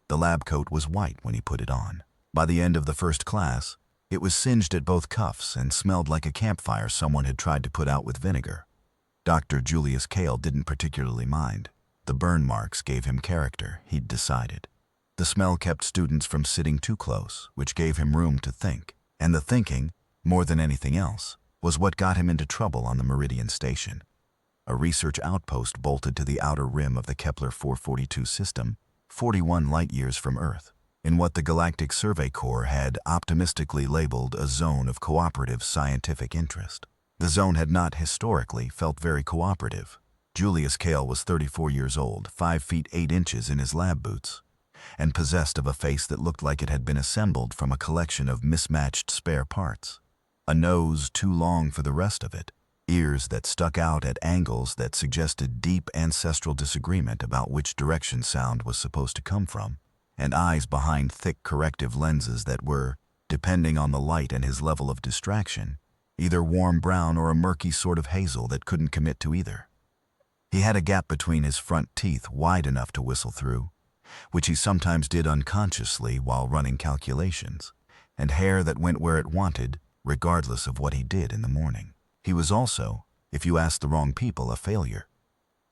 The lab coat was white when he put it on. By the end of the first class, it was singed at both cuffs and smelled like a campfire someone had tried to put out with vinegar. Dr. Julius Kale didn't particularly mind. The burn marks gave him character, he'd decided. The smell kept students from sitting too close, which gave him room to think. And the thinking, more than anything else, was what got him into trouble on the Meridian station. A research outpost bolted to the outer rim of the Kepler 442 system, 41 light-years from Earth, in what the Galactic Survey Corps had optimistically labeled a zone of cooperative scientific interest. The zone had not historically felt very cooperative. Julius Kale was 34 years old, 5 feet 8 inches in his lab boots, and possessed of a face that looked like it had been assembled from a collection of mismatched spare parts. A nose too long for the rest of it, ears that stuck out at angles that suggested deep ancestral disagreement about which direction sound was supposed to come from, and eyes behind thick corrective lenses that were, depending on the light and his level of distraction, either warm brown or a murky sort of hazel that couldn't commit to either. He had a gap between his front teeth wide enough to whistle through, which he sometimes did unconsciously while running calculations, and hair that went where it wanted, regardless of what he did in the morning. He was also, if you asked the wrong people, a failure.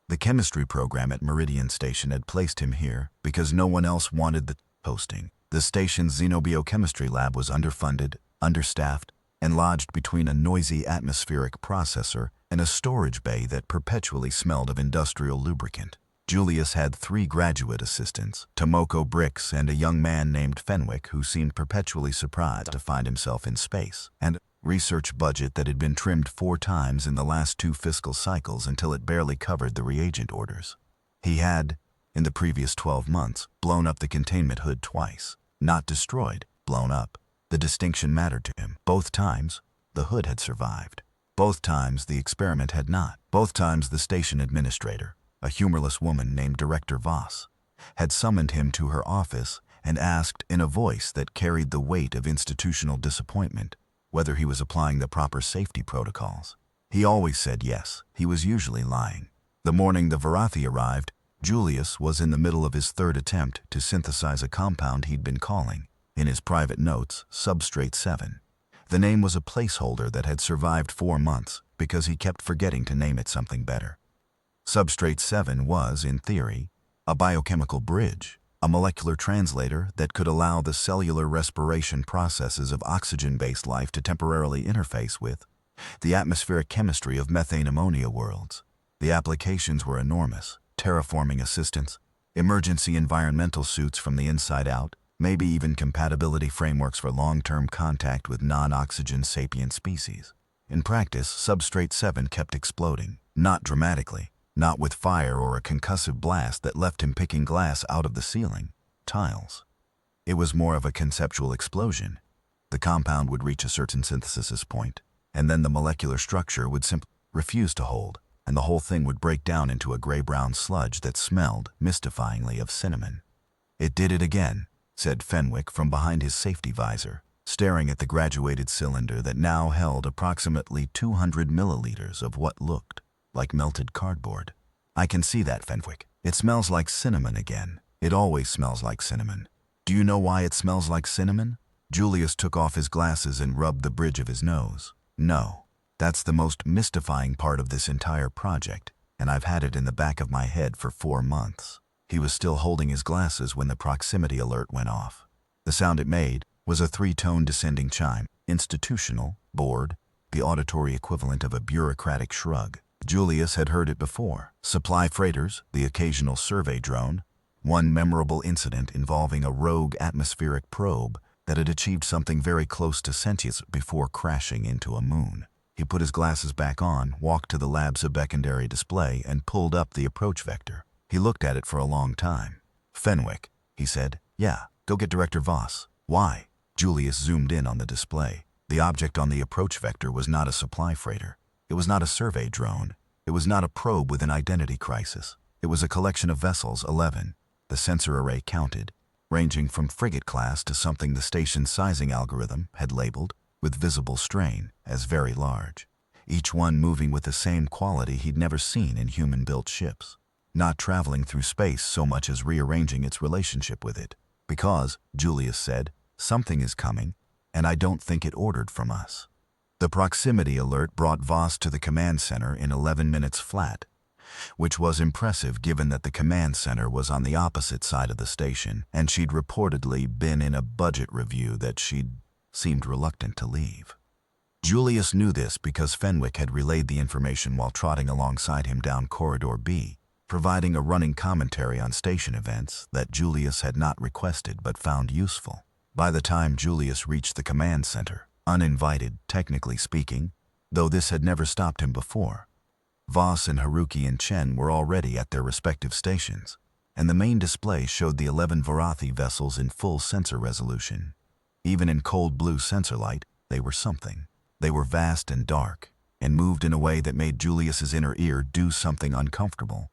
The chemistry program at Meridian Station had placed him here because no one else wanted the posting. The station's xenobiochemistry lab was underfunded, understaffed, and lodged between a noisy atmospheric processor and a storage bay that perpetually smelled of industrial lubricant. Julius had 3 graduate assistants, Tomoko Bricks and a young man named Fenwick who seemed perpetually surprised to find himself in space, and a research budget that had been trimmed 4 times in the last 2 fiscal cycles until it barely covered the reagent orders. He had, in the previous 12 months, blown up the containment hood twice. Not destroyed, blown up. The distinction mattered to him. Both times, the hood had survived. Both times, the experiment had not. Both times, the station administrator, a humorless woman named Director Voss, had summoned him to her office and asked in a voice that carried the weight of institutional disappointment whether he was applying the proper safety protocols. He always said yes. He was usually lying. The morning the Varathi arrived, Julius was in the middle of his 3rd attempt to synthesize a compound he'd been calling, in his private notes, Substrate 7. The name was a placeholder that had survived 4 months because he kept forgetting to name it something better. Substrate 7 was, in theory, a biochemical bridge, a molecular translator that could allow the cellular respiration processes of oxygen-based life to temporarily interface with the atmospheric chemistry of methane-ammonia worlds. The applications were enormous: terraforming assistance, emergency environmental suits from the inside out, maybe even compatibility frameworks for long-term contact with non-oxygen sapient species. In practice, Substrate 7 kept exploding, not dramatically, not with fire or a concussive blast that left him picking glass out of the ceiling, tiles. It was more of a conceptual explosion. The compound would reach a certain synthesis point, and then the molecular structure would simply refuse to hold, and the whole thing would break down into a gray-brown sludge that smelled, mystifyingly, of cinnamon. "It did it again," said Fenwick from behind his safety visor, staring at the graduated cylinder that now held approximately 200 milliliters of what looked like melted cardboard. "I can see that, Fenwick. It smells like cinnamon again. It always smells like cinnamon. Do you know why it smells like cinnamon?" Julius took off his glasses and rubbed the bridge of his nose. "No. That's the most mystifying part of this entire project, and I've had it in the back of my head for 4 months. He was still holding his glasses when the proximity alert went off. The sound it made was a 3-tone descending chime: institutional, bored, the auditory equivalent of a bureaucratic shrug. Julius had heard it before. Supply freighters, the occasional survey drone, one memorable incident involving a rogue atmospheric probe that had achieved something very close to sentience before crashing into a moon. He put his glasses back on, walked to the lab's secondary display, and pulled up the approach vector. He looked at it for a long time. "Fenwick," he said. "Yeah, go get Director Voss." "Why?" Julius zoomed in on the display. The object on the approach vector was not a supply freighter. It was not a survey drone. It was not a probe with an identity crisis. It was a collection of vessels, 11. The sensor array counted, ranging from frigate class to something the station's sizing algorithm had labeled, with visible strain, as very large. Each one moving with the same quality he'd never seen in human-built ships. Not traveling through space so much as rearranging its relationship with it. Because, Julius said, something is coming, and I don't think it ordered from us. The proximity alert brought Voss to the command center in 11 minutes flat, which was impressive given that the command center was on the opposite side of the station, and she'd reportedly been in a budget review that she'd seemed reluctant to leave. Julius knew this because Fenwick had relayed the information while trotting alongside him down Corridor B, providing a running commentary on station events that Julius had not requested but found useful. By the time Julius reached the command center, uninvited, technically speaking, though this had never stopped him before, Voss and Haruki and Chen were already at their respective stations, and the main display showed the 11 Varathi vessels in full sensor resolution. Even in cold blue sensor light, they were something. They were vast and dark, and moved in a way that made Julius's inner ear do something uncomfortable,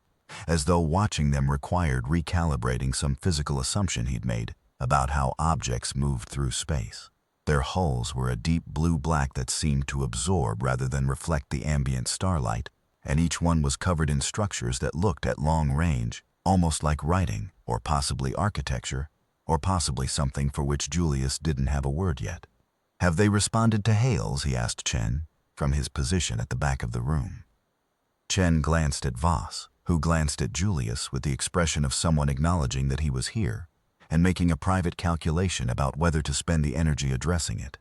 as though watching them required recalibrating some physical assumption he'd made about how objects moved through space. Their hulls were a deep blue-black that seemed to absorb rather than reflect the ambient starlight, and each one was covered in structures that looked at long range, almost like writing, or possibly architecture, or possibly something for which Julius didn't have a word yet. "Have they responded to hails?" he asked Chen, from his position at the back of the room. Chen glanced at Voss, who glanced at Julius with the expression of someone acknowledging that he was here, and making a private calculation about whether to spend the energy addressing it.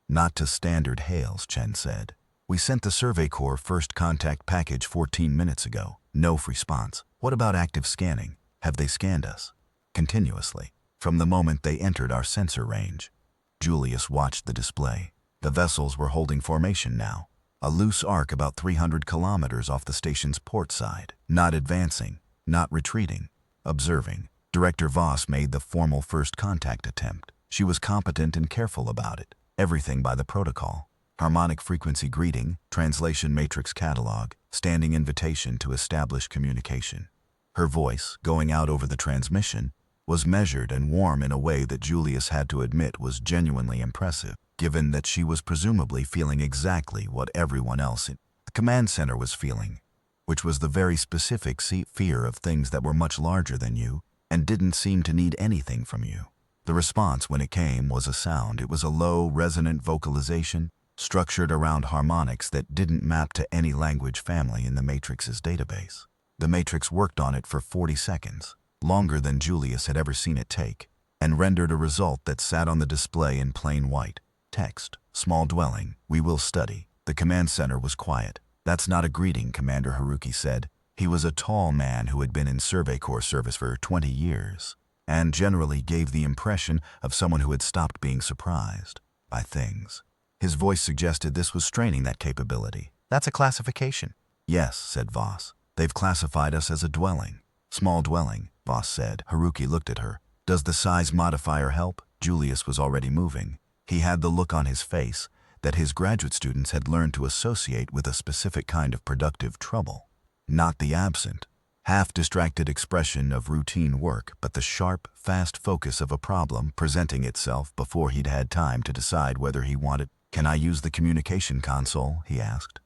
"Not to standard hails," Chen said. "We sent the Survey Corps first contact package 14 minutes ago. No response. What about active scanning? Have they scanned us?" "Continuously, from the moment they entered our sensor range." Julius watched the display. The vessels were holding formation now, a loose arc about 300 kilometers off the station's port side. Not advancing, not retreating, observing. Director Voss made the formal first contact attempt. She was competent and careful about it. Everything by the protocol. Harmonic frequency greeting, translation matrix catalog, standing invitation to establish communication. Her voice, going out over the transmission, was measured and warm in a way that Julius had to admit was genuinely impressive, given that she was presumably feeling exactly what everyone else in the command center was feeling, which was the very specific fear of things that were much larger than you and didn't seem to need anything from you. The response, when it came, was a sound. It was a low, resonant vocalization, structured around harmonics that didn't map to any language family in the Matrix's database. The Matrix worked on it for 40 seconds, longer than Julius had ever seen it take, and rendered a result that sat on the display in plain white. Text, "Small dwelling, we will study." The command center was quiet. "That's not a greeting," Commander Haruki said. He was a tall man who had been in Survey Corps service for 20 years, and generally gave the impression of someone who had stopped being surprised by things. His voice suggested this was straining that capability. "That's a classification." "Yes," said Voss. "They've classified us as a dwelling." "Small dwelling," Voss said. Haruki looked at her. "Does the size modifier help?" Julius was already moving. He had the look on his face that his graduate students had learned to associate with a specific kind of productive trouble. Not the absent, half-distracted expression of routine work, but the sharp, fast focus of a problem presenting itself before he'd had time to decide whether he wanted. "Can I use the communication console?" he asked.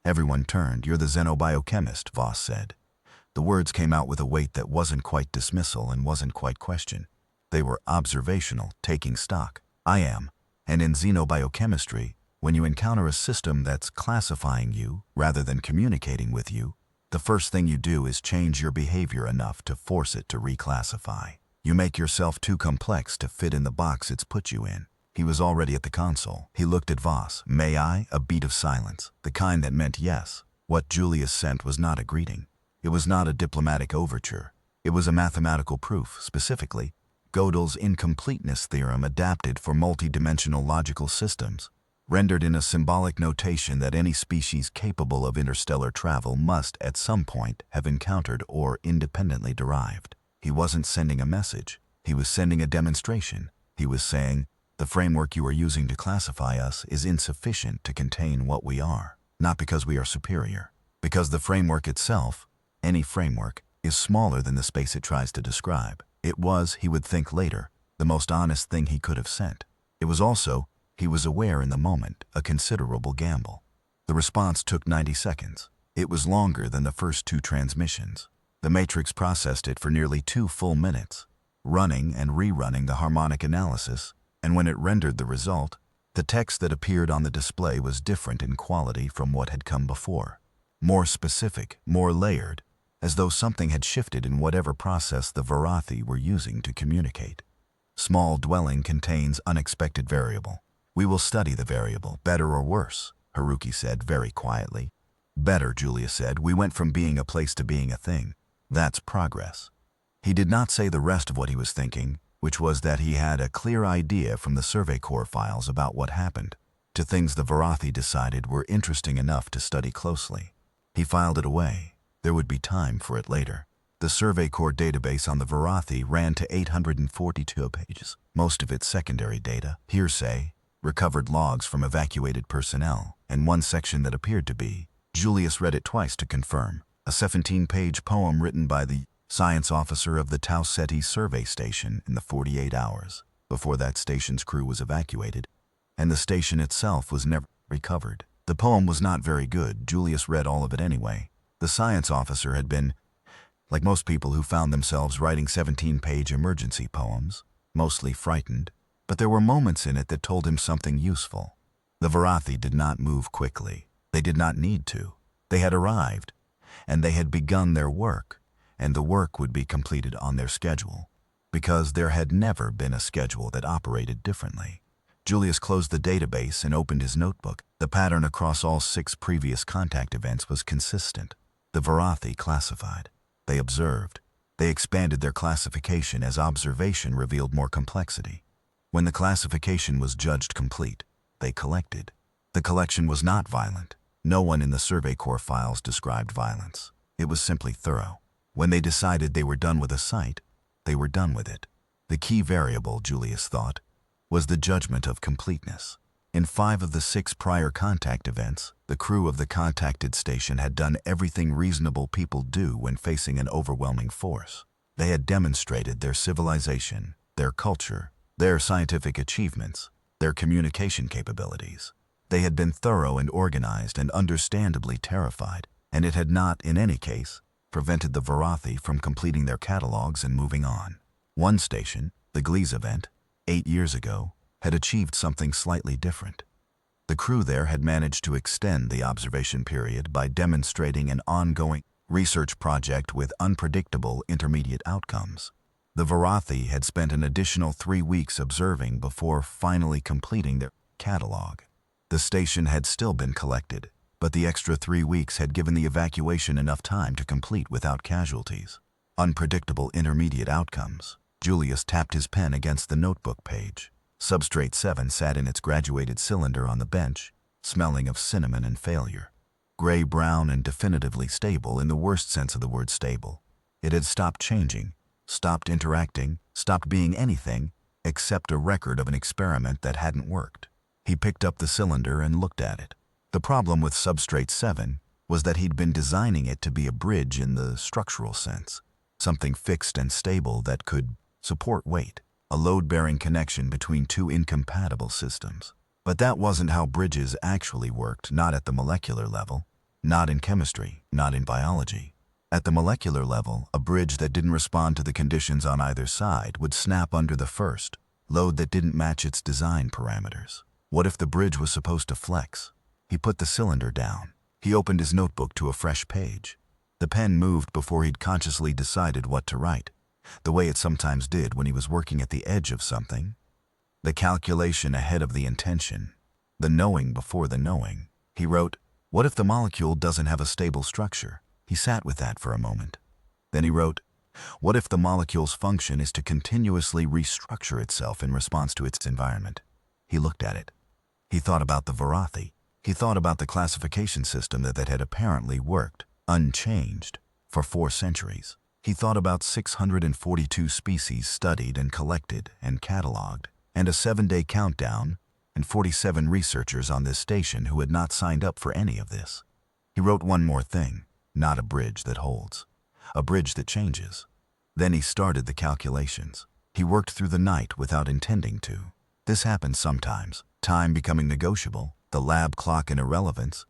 Everyone turned. "You're the xenobiochemist," Voss said. The words came out with a weight that wasn't quite dismissal and wasn't quite question. They were observational, taking stock. "I am. And in xenobiochemistry, when you encounter a system that's classifying you rather than communicating with you, the first thing you do is change your behavior enough to force it to reclassify. You make yourself too complex to fit in the box it's put you in." He was already at the console. He looked at Voss. "May I?" A beat of silence, the kind that meant yes. What Julius sent was not a greeting. It was not a diplomatic overture. It was a mathematical proof, specifically, Gödel's incompleteness theorem adapted for multidimensional logical systems, rendered in a symbolic notation that any species capable of interstellar travel must at some point have encountered or independently derived. He wasn't sending a message. He was sending a demonstration. He was saying, "The framework you are using to classify us is insufficient to contain what we are, not because we are superior, because the framework itself, any framework, is smaller than the space it tries to describe." It was, he would think later, the most honest thing he could have sent. It was also, he was aware in the moment, a considerable gamble. The response took 90 seconds. It was longer than the first two transmissions. The Matrix processed it for nearly 2 full minutes. running and rerunning the harmonic analysis, and when it rendered the result, the text that appeared on the display was different in quality from what had come before. More specific, more layered, as though something had shifted in whatever process the Varathi were using to communicate. Small dwelling contains unexpected variable. We will study the variable, better or worse, Haruki said very quietly. Better, Julia said. We went from being a place to being a thing. That's progress. He did not say the rest of what he was thinking, which was that he had a clear idea from the Survey Corps files about what happened, to things the Varathi decided were interesting enough to study closely. He filed it away. There would be time for it later. The Survey Corps database on the Varathi ran to 842 pages, most of it secondary data, hearsay, recovered logs from evacuated personnel, and one section that appeared to be, Julius read it twice to confirm, a 17-page poem written by the science officer of the Tau Ceti survey station in the 48 hours before that station's crew was evacuated, and the station itself was never recovered. The poem was not very good. Julius read all of it anyway. The science officer had been, like most people who found themselves writing 17-page emergency poems, mostly frightened, but there were moments in it that told him something useful. The Varathi did not move quickly. They did not need to. They had arrived, and they had begun their work, and the work would be completed on their schedule, because there had never been a schedule that operated differently. Julius closed the database and opened his notebook. The pattern across all 6 previous contact events was consistent. The Varathi classified. They observed. They expanded their classification as observation revealed more complexity. When the classification was judged complete, they collected. The collection was not violent. No one in the Survey Corps files described violence. It was simply thorough. When they decided they were done with a site, they were done with it. The key variable, Julius thought, was the judgment of completeness. In 5 of the 6 prior contact events, the crew of the contacted station had done everything reasonable people do when facing an overwhelming force. They had demonstrated their civilization, their culture, their scientific achievements, their communication capabilities. They had been thorough and organized and understandably terrified, and it had not, in any case, prevented the Varathi from completing their catalogs and moving on. One station, the Gliese event, 8 years ago, had achieved something slightly different. The crew there had managed to extend the observation period by demonstrating an ongoing research project with unpredictable intermediate outcomes. The Varathi had spent an additional 3 weeks observing before finally completing their catalog. The station had still been collected, but the extra 3 weeks had given the evacuation enough time to complete without casualties. Unpredictable intermediate outcomes. Julius tapped his pen against the notebook page. Substrate 7 sat in its graduated cylinder on the bench, smelling of cinnamon and failure. Gray-brown and definitively stable in the worst sense of the word stable. It had stopped changing, stopped interacting, stopped being anything except a record of an experiment that hadn't worked. He picked up the cylinder and looked at it. The problem with Substrate 7 was that he'd been designing it to be a bridge in the structural sense, something fixed and stable that could support weight, a load-bearing connection between 2 incompatible systems. But that wasn't how bridges actually worked, not at the molecular level, not in chemistry, not in biology. At the molecular level, a bridge that didn't respond to the conditions on either side would snap under the first load that didn't match its design parameters. What if the bridge was supposed to flex? He put the cylinder down. He opened his notebook to a fresh page. The pen moved before he'd consciously decided what to write, the way it sometimes did when he was working at the edge of something. The calculation ahead of the intention, the knowing before the knowing. He wrote, "What if the molecule doesn't have a stable structure?" He sat with that for a moment. Then he wrote, "What if the molecule's function is to continuously restructure itself in response to its environment?" He looked at it. He thought about the Varathi. He thought about the classification system that had apparently worked, unchanged, for 4 centuries. He thought about 642 species studied and collected and cataloged, and a 7-day countdown, and 47 researchers on this station who had not signed up for any of this. He wrote one more thing, not a bridge that holds, a bridge that changes. Then he started the calculations. He worked through the night without intending to. This happens sometimes, time becoming negotiable, the lab clock an irrelevance,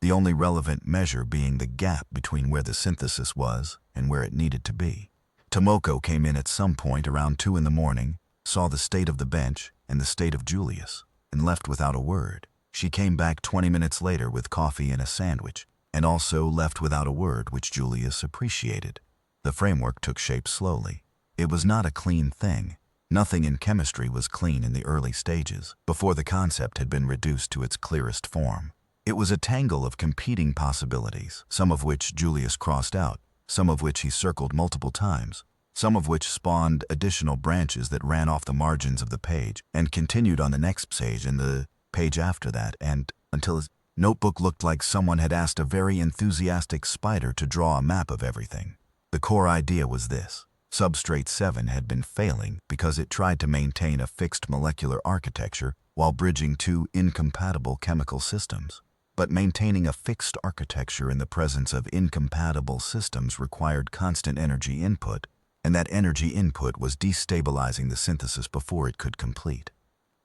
the only relevant measure being the gap between where the synthesis was and where it needed to be. Tomoko came in at some point around 2 in the morning, saw the state of the bench and the state of Julius, and left without a word. She came back 20 minutes later with coffee and a sandwich, and also left without a word, which Julius appreciated. The framework took shape slowly. It was not a clean thing. Nothing in chemistry was clean in the early stages, before the concept had been reduced to its clearest form. It was a tangle of competing possibilities, some of which Julius crossed out, some of which he circled multiple times, some of which spawned additional branches that ran off the margins of the page and continued on the next page and the page after that, and until his notebook looked like someone had asked a very enthusiastic spider to draw a map of everything. The core idea was this. Substrate 7 had been failing because it tried to maintain a fixed molecular architecture while bridging two incompatible chemical systems. But maintaining a fixed architecture in the presence of incompatible systems required constant energy input, and that energy input was destabilizing the synthesis before it could complete.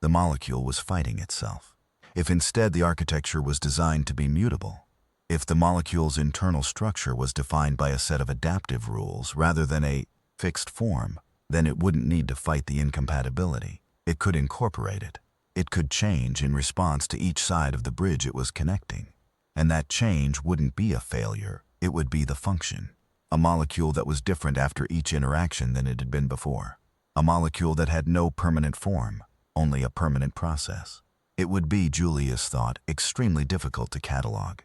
The molecule was fighting itself. If instead the architecture was designed to be mutable, if the molecule's internal structure was defined by a set of adaptive rules rather than a fixed form, then it wouldn't need to fight the incompatibility. It could incorporate it. It could change in response to each side of the bridge it was connecting. And that change wouldn't be a failure, it would be the function. A molecule that was different after each interaction than it had been before. A molecule that had no permanent form, only a permanent process. It would be, Julius thought, extremely difficult to catalog.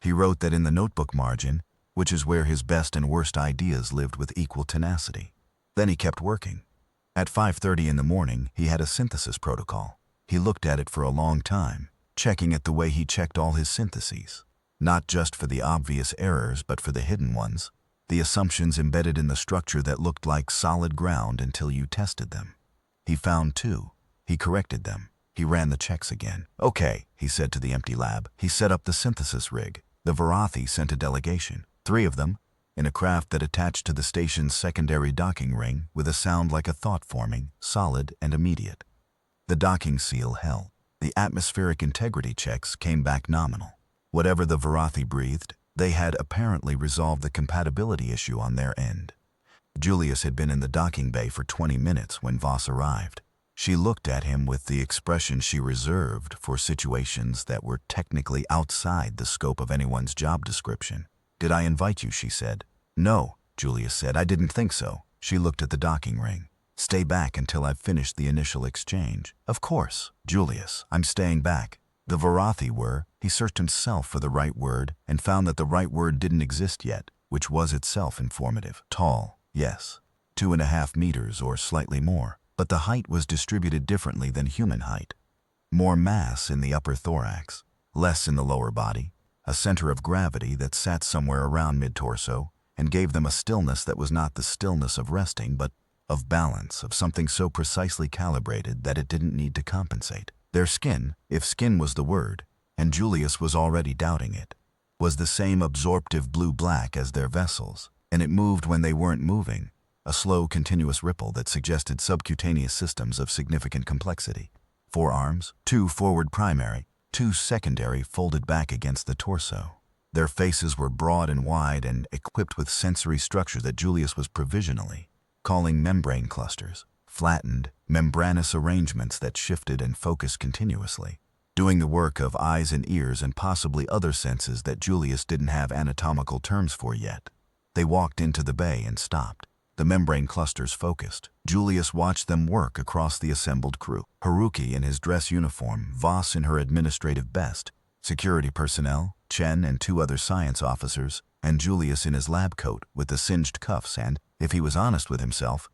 He wrote that in the notebook margin, which is where his best and worst ideas lived with equal tenacity. Then he kept working. At 5:30 in the morning, he had a synthesis protocol. He looked at it for a long time, checking it the way he checked all his syntheses. Not just for the obvious errors, but for the hidden ones. The assumptions embedded in the structure that looked like solid ground until you tested them. He found two. He corrected them. He ran the checks again. Okay, he said to the empty lab. He set up the synthesis rig. The Varathi sent a delegation. 3 of them, in a craft that attached to the station's secondary docking ring with a sound like a thought forming, solid and immediate. The docking seal held. The atmospheric integrity checks came back nominal. Whatever the Varathi breathed, they had apparently resolved the compatibility issue on their end. Julius had been in the docking bay for 20 minutes when Voss arrived. She looked at him with the expression she reserved for situations that were technically outside the scope of anyone's job description. "Did I invite you?" she said. "No," Julius said. "I didn't think so." She looked at the docking ring. "Stay back until I've finished the initial exchange." "Of course, Julius, I'm staying back." The Varathi were, he searched himself for the right word and found that the right word didn't exist yet, which was itself informative. Tall, yes, 2.5 meters or slightly more, but the height was distributed differently than human height. More mass in the upper thorax, less in the lower body, a center of gravity that sat somewhere around mid-torso and gave them a stillness that was not the stillness of resting, but of balance, of something so precisely calibrated that it didn't need to compensate. Their skin, if skin was the word, and Julius was already doubting it, was the same absorptive blue-black as their vessels, and it moved when they weren't moving, a slow, continuous ripple that suggested subcutaneous systems of significant complexity. 4 arms, 2 forward primary, 2 secondary folded back against the torso. Their faces were broad and wide and equipped with sensory structure that Julius was provisionally calling membrane clusters. Flattened, membranous arrangements that shifted and focused continuously, doing the work of eyes and ears and possibly other senses that Julius didn't have anatomical terms for yet. They walked into the bay and stopped. The membrane clusters focused. Julius watched them work across the assembled crew. Haruki in his dress uniform, Voss in her administrative best, security personnel, Chen and 2 other science officers, and Julius in his lab coat with the singed cuffs and, if he was honest with himself,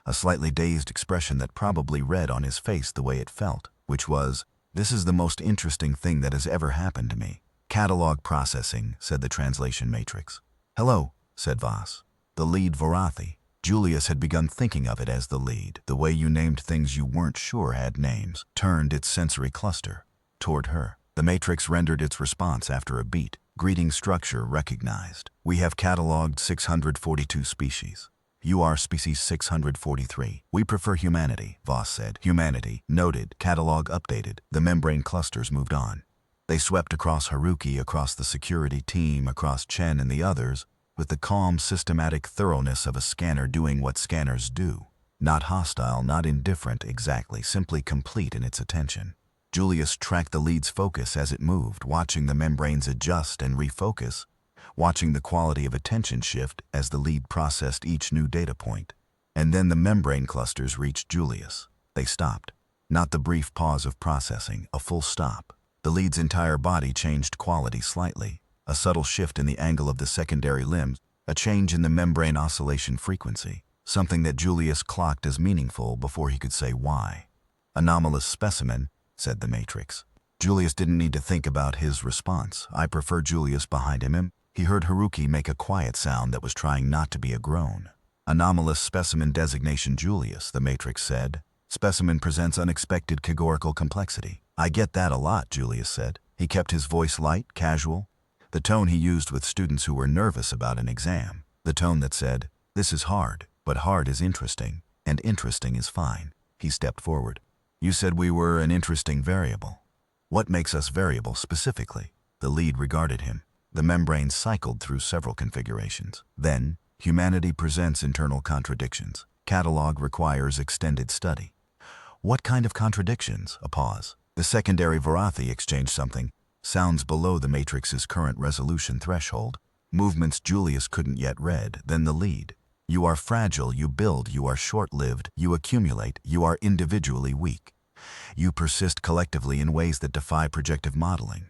a slightly dazed expression that probably read on his face the way it felt, which was, "This is the most interesting thing that has ever happened to me." "Catalog processing," said the translation matrix. "Hello," said Voss. The lead Varathi. Julius had begun thinking of it as the lead, the way you named things you weren't sure had names, turned its sensory cluster toward her. The matrix rendered its response after a beat. Greeting structure recognized. "We have cataloged 642 species. You are species 643. We prefer humanity," Voss said. "Humanity. Noted. Catalog updated." The membrane clusters moved on. They swept across Haruki, across the security team, across Chen and the others, with the calm, systematic thoroughness of a scanner doing what scanners do. Not hostile, not indifferent exactly, simply complete in its attention. Julius tracked the lead's focus as it moved, watching the membranes adjust and refocus, watching the quality of attention shift as the lead processed each new data point. And then the membrane clusters reached Julius. They stopped. Not the brief pause of processing, a full stop. The lead's entire body changed quality slightly. A subtle shift in the angle of the secondary limbs, a change in the membrane oscillation frequency, something that Julius clocked as meaningful before he could say why. Anomalous specimen, said the Matrix. Julius didn't need to think about his response. I prefer Julius behind him. He heard Haruki make a quiet sound that was trying not to be a groan. Anomalous specimen designation Julius, the Matrix said. Specimen presents unexpected categorical complexity. I get that a lot, Julius said. He kept his voice light, casual, the tone he used with students who were nervous about an exam. The tone that said, this is hard, but hard is interesting, and interesting is fine. He stepped forward. You said we were an interesting variable. What makes us variable specifically? The lead regarded him. The membrane cycled through several configurations. Then, humanity presents internal contradictions. Catalog requires extended study. What kind of contradictions? A pause. The secondary Varathi exchanged something. Sounds below the Matrix's current resolution threshold. Movements Julius couldn't yet read. Then the lead. You are fragile, you build, you are short-lived, you accumulate, you are individually weak. You persist collectively in ways that defy projective modeling.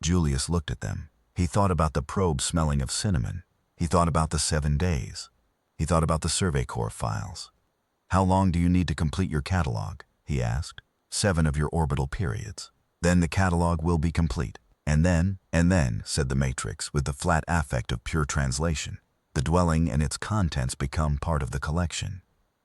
Julius looked at them. He thought about the probe smelling of cinnamon. He thought about the 7 days. He thought about the Survey Corps files. How long do you need to complete your catalog? He asked. 7 of your orbital periods. Then the catalog will be complete. And then, said the Matrix with the flat affect of pure translation. The dwelling and its contents become part of the collection.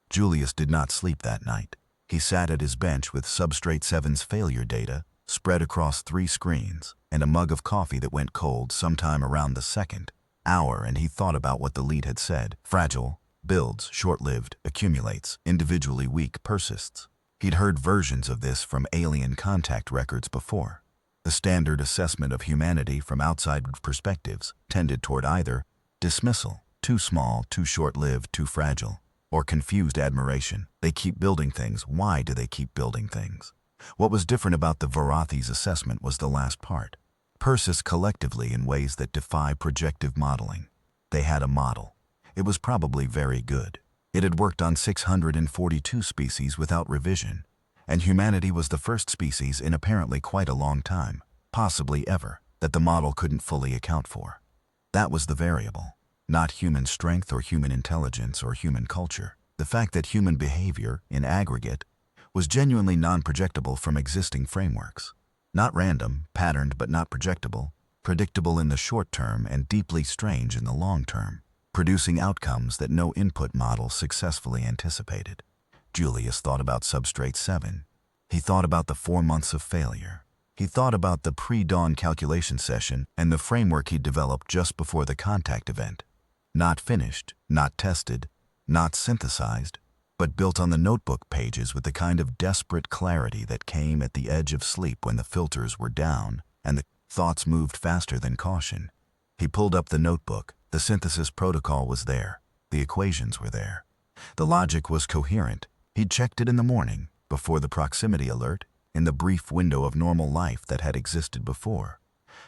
Julius did not sleep that night. He sat at his bench with Substrate 7's failure data spread across 3 screens and a mug of coffee that went cold sometime around the 2nd hour, and he thought about what the lead had said. Fragile, builds, short-lived, accumulates, individually weak, persists. He'd heard versions of this from alien contact records before. The standard assessment of humanity from outside perspectives tended toward either dismissal, too small, too short-lived, too fragile, or confused admiration. They keep building things. Why do they keep building things? What was different about the Varathi's assessment was the last part. Persist collectively in ways that defy projective modeling. They had a model. It was probably very good. It had worked on 642 species without revision, and humanity was the first species in apparently quite a long time, possibly ever, that the model couldn't fully account for. That was the variable, not human strength or human intelligence or human culture. The fact that human behavior, in aggregate, was genuinely non-projectable from existing frameworks. Not random, patterned but not projectable, predictable in the short term and deeply strange in the long term, producing outcomes that no input model successfully anticipated. Julius thought about Substrate 7. He thought about the 4 months of failure. He thought about the pre-dawn calculation session and the framework he'd developed just before the contact event. Not finished, not tested, not synthesized, but built on the notebook pages with the kind of desperate clarity that came at the edge of sleep when the filters were down and the thoughts moved faster than caution. He pulled up the notebook. The synthesis protocol was there. The equations were there. The logic was coherent. He'd checked it in the morning, before the proximity alert, in the brief window of normal life that had existed before.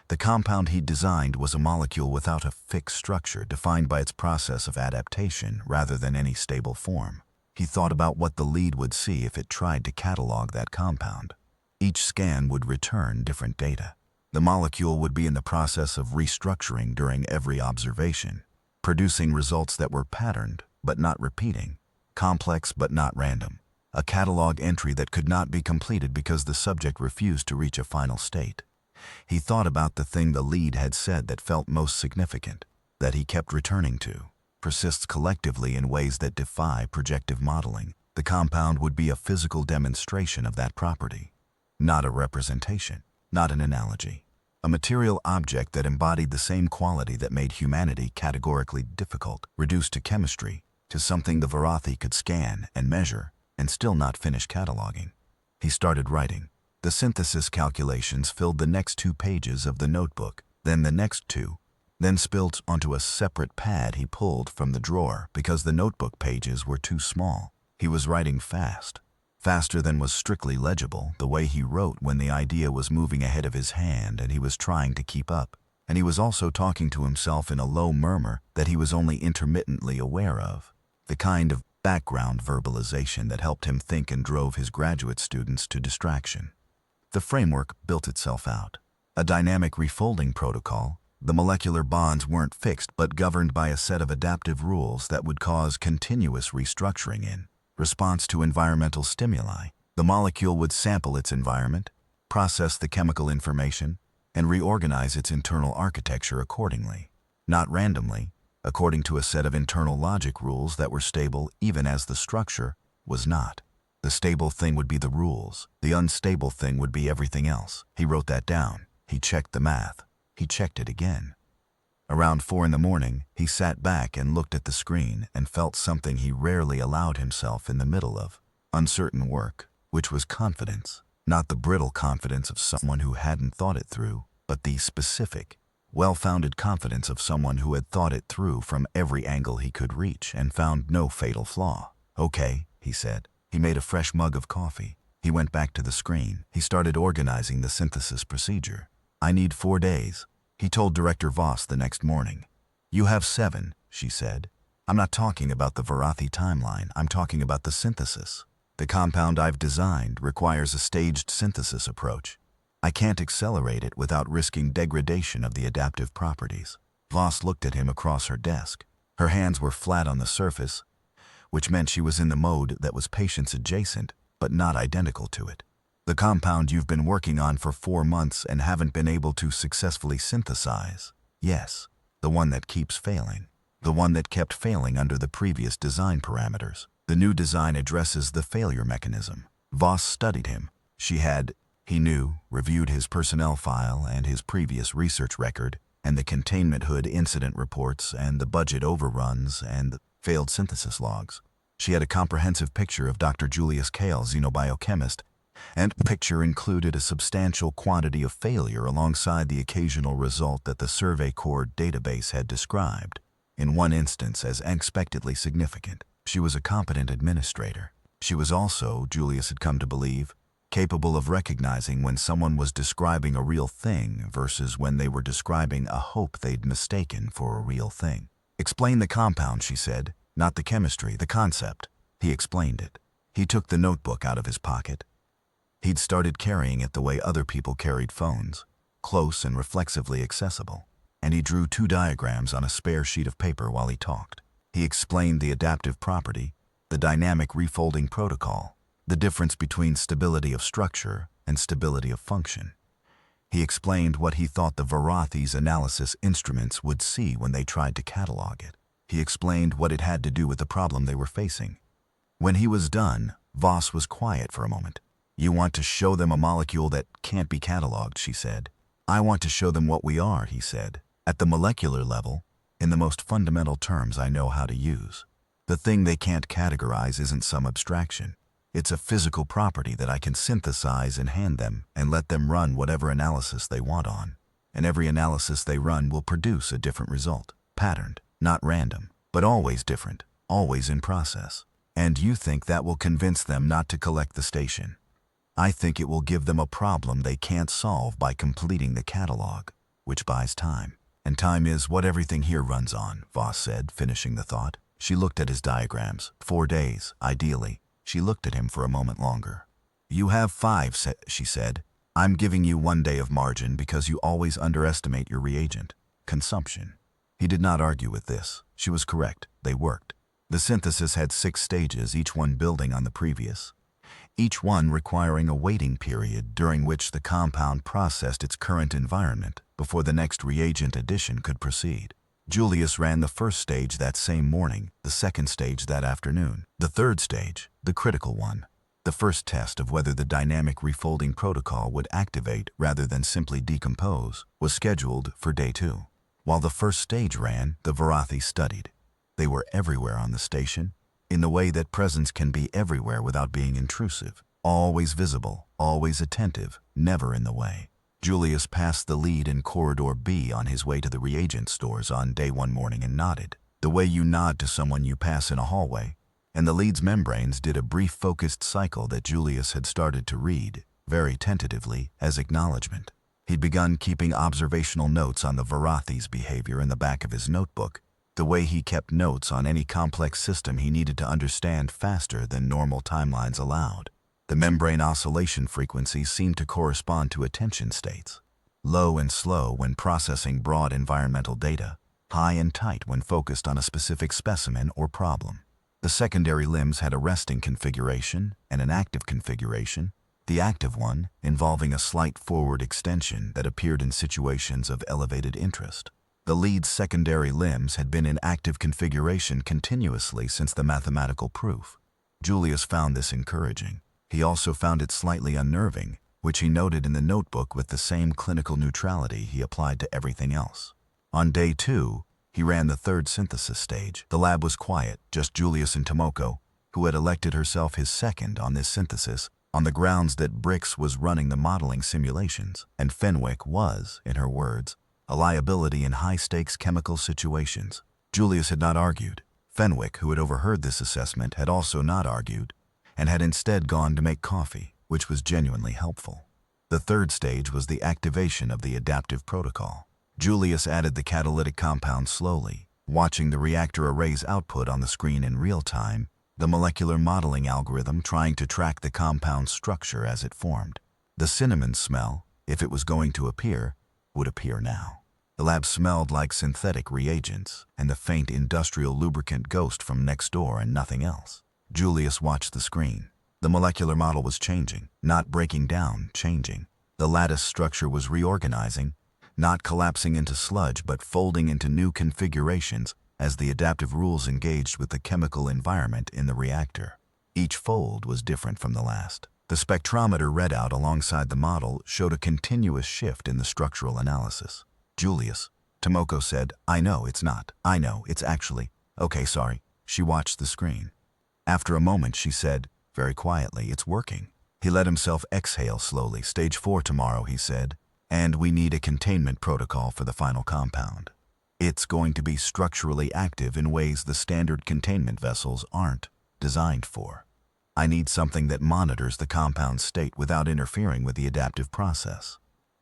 The compound he'd designed was a molecule without a fixed structure defined by its process of adaptation rather than any stable form. He thought about what the lead would see if it tried to catalog that compound. Each scan would return different data. The molecule would be in the process of restructuring during every observation, producing results that were patterned but not repeating, complex but not random. A catalog entry that could not be completed because the subject refused to reach a final state. He thought about the thing the lead had said that felt most significant, that he kept returning to, persists collectively in ways that defy projective modeling. The compound would be a physical demonstration of that property, not a representation, not an analogy. A material object that embodied the same quality that made humanity categorically difficult, reduced to chemistry, to something the Varathi could scan and measure and still not finish cataloging. He started writing. The synthesis calculations filled the next 2 pages of the notebook, then the next 2, then spilt onto a separate pad he pulled from the drawer because the notebook pages were too small. He was writing fast, faster than was strictly legible, the way he wrote when the idea was moving ahead of his hand and he was trying to keep up. And he was also talking to himself in a low murmur that he was only intermittently aware of, the kind of background verbalization that helped him think and drove his graduate students to distraction. The framework built itself out. A dynamic refolding protocol. The molecular bonds weren't fixed but governed by a set of adaptive rules that would cause continuous restructuring in response to environmental stimuli. The molecule would sample its environment, process the chemical information, and reorganize its internal architecture accordingly, not randomly, according to a set of internal logic rules that were stable even as the structure was not. The stable thing would be the rules. The unstable thing would be everything else. He wrote that down. He checked the math. He checked it again. Around 4 in the morning, he sat back and looked at the screen and felt something he rarely allowed himself in the middle of uncertain work, which was confidence. Not the brittle confidence of someone who hadn't thought it through, but the specific, well-founded confidence of someone who had thought it through from every angle he could reach and found no fatal flaw. "Okay," he said. He made a fresh mug of coffee. He went back to the screen. He started organizing the synthesis procedure. "I need 4 days," he told Director Voss the next morning. "You have 7, she said. "I'm not talking about the Varathi timeline. I'm talking about the synthesis. The compound I've designed requires a staged synthesis approach. I can't accelerate it without risking degradation of the adaptive properties." Voss looked at him across her desk. Her hands were flat on the surface, which meant she was in the mode that was patience adjacent, but not identical to it. "The compound you've been working on for 4 months and haven't been able to successfully synthesize." "Yes, the one that keeps failing. The one that kept failing under the previous design parameters. The new design addresses the failure mechanism." Voss studied him. She had, he knew, reviewed his personnel file and his previous research record, and the containment hood incident reports and the budget overruns and the failed synthesis logs. She had a comprehensive picture of Dr. Julius Kale, xenobiochemist, and the picture included a substantial quantity of failure alongside the occasional result that the Survey Corps database had described, in one instance as unexpectedly significant. She was a competent administrator. She was also, Julius had come to believe, capable of recognizing when someone was describing a real thing versus when they were describing a hope they'd mistaken for a real thing. "Explain the compound," she said, "not the chemistry, the concept." He explained it. He took the notebook out of his pocket. He'd started carrying it the way other people carried phones, close and reflexively accessible, and he drew 2 diagrams on a spare sheet of paper while he talked. He explained the adaptive property, the dynamic refolding protocol, the difference between stability of structure and stability of function. He explained what he thought the Varathi's analysis instruments would see when they tried to catalog it. He explained what it had to do with the problem they were facing. When he was done, Voss was quiet for a moment. "You want to show them a molecule that can't be cataloged," she said. "I want to show them what we are," he said. "At the molecular level, in the most fundamental terms I know how to use. The thing they can't categorize isn't some abstraction. It's a physical property that I can synthesize and hand them and let them run whatever analysis they want on. And every analysis they run will produce a different result, patterned, not random, but always different, always in process. And you think that will convince them not to collect the station. I think it will give them a problem they can't solve by completing the catalog, which buys time. And time is what everything here runs on," Voss said, finishing the thought. She looked at his diagrams. 4 days, ideally. She looked at him for a moment longer. "You have 5, she said. "I'm giving you 1 day of margin because you always underestimate your reagent consumption." He did not argue with this. She was correct. They worked. The synthesis had 6 stages, each one building on the previous, each one requiring a waiting period during which the compound processed its current environment before the next reagent addition could proceed. Julius ran the first stage that same morning, the second stage that afternoon. The third stage, the critical one, the first test of whether the dynamic refolding protocol would activate rather than simply decompose, was scheduled for day 2. While the first stage ran, the Varathi studied. They were everywhere on the station, in the way that presence can be everywhere without being intrusive, always visible, always attentive, never in the way. Julius passed the lead in Corridor B on his way to the reagent stores on day one morning and nodded, the way you nod to someone you pass in a hallway, and the lead's membranes did a brief focused cycle that Julius had started to read, very tentatively, as acknowledgement. He'd begun keeping observational notes on the Varathi's behavior in the back of his notebook, the way he kept notes on any complex system he needed to understand faster than normal timelines allowed. The membrane oscillation frequencies seemed to correspond to attention states. Low and slow when processing broad environmental data, high and tight when focused on a specific specimen or problem. The secondary limbs had a resting configuration and an active configuration, the active one involving a slight forward extension that appeared in situations of elevated interest. The lead's secondary limbs had been in active configuration continuously since the mathematical proof. Julius found this encouraging. He also found it slightly unnerving, which he noted in the notebook with the same clinical neutrality he applied to everything else. On day 2, he ran the third synthesis stage. The lab was quiet, just Julius and Tomoko, who had elected herself his second on this synthesis, on the grounds that Brix was running the modeling simulations, and Fenwick was, in her words, a liability in high-stakes chemical situations. Julius had not argued. Fenwick, who had overheard this assessment, had also not argued, and had instead gone to make coffee, which was genuinely helpful. The third stage was the activation of the adaptive protocol. Julius added the catalytic compound slowly, watching the reactor array's output on the screen in real time, the molecular modeling algorithm trying to track the compound structure as it formed. The cinnamon smell, if it was going to appear, would appear now. The lab smelled like synthetic reagents and the faint industrial lubricant ghost from next door and nothing else. Julius watched the screen. The molecular model was changing, not breaking down, changing. The lattice structure was reorganizing, not collapsing into sludge but folding into new configurations as the adaptive rules engaged with the chemical environment in the reactor. Each fold was different from the last. The spectrometer readout alongside the model showed a continuous shift in the structural analysis. Julius, Tomoko said, I know, it's not. I know, it's actually. Okay, sorry. She watched the screen. After a moment, she said, very quietly, it's working. He let himself exhale slowly. Stage 4 tomorrow, he said, and we need a containment protocol for the final compound. It's going to be structurally active in ways the standard containment vessels aren't designed for. I need something that monitors the compound's state without interfering with the adaptive process.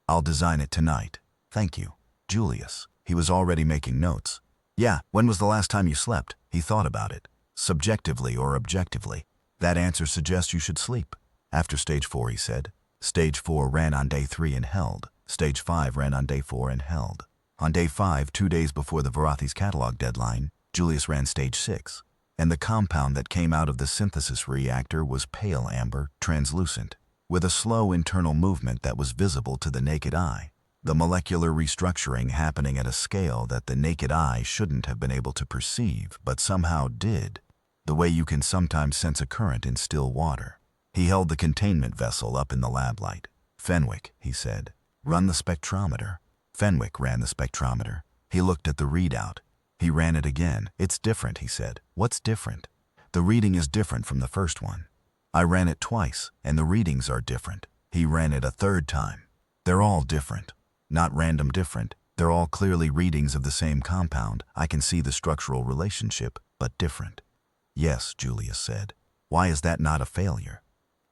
I'll design it tonight. Thank you. Julius. He was already making notes. Yeah, when was the last time you slept? He thought about it. Subjectively or objectively. That answer suggests you should sleep. After stage 4, he said. Stage 4 ran on day 3 and held. Stage 5 ran on day 4 and held. On day 5, 2 days before the Varathi's catalog deadline, Julius ran stage 6, and the compound that came out of the synthesis reactor was pale amber, translucent, with a slow internal movement that was visible to the naked eye, the molecular restructuring happening at a scale that the naked eye shouldn't have been able to perceive, but somehow did, the way you can sometimes sense a current in still water. He held the containment vessel up in the lab light. Fenwick, he said, run the spectrometer. Fenwick ran the spectrometer. He looked at the readout. He ran it again. It's different, he said. What's different? The reading is different from the first one. I ran it twice, and the readings are different. He ran it a third time. They're all different. Not random different. They're all clearly readings of the same compound. I can see the structural relationship, but different. Yes, Julius said. Why is that not a failure?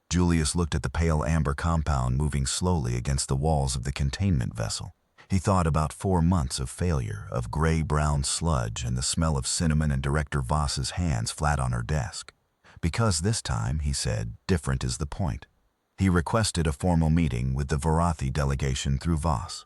Julius looked at the pale amber compound moving slowly against the walls of the containment vessel. He thought about 4 months of failure, of gray-brown sludge and the smell of cinnamon and Director Voss's hands flat on her desk. Because this time, he said, different is the point. He requested a formal meeting with the Varathi delegation through Voss.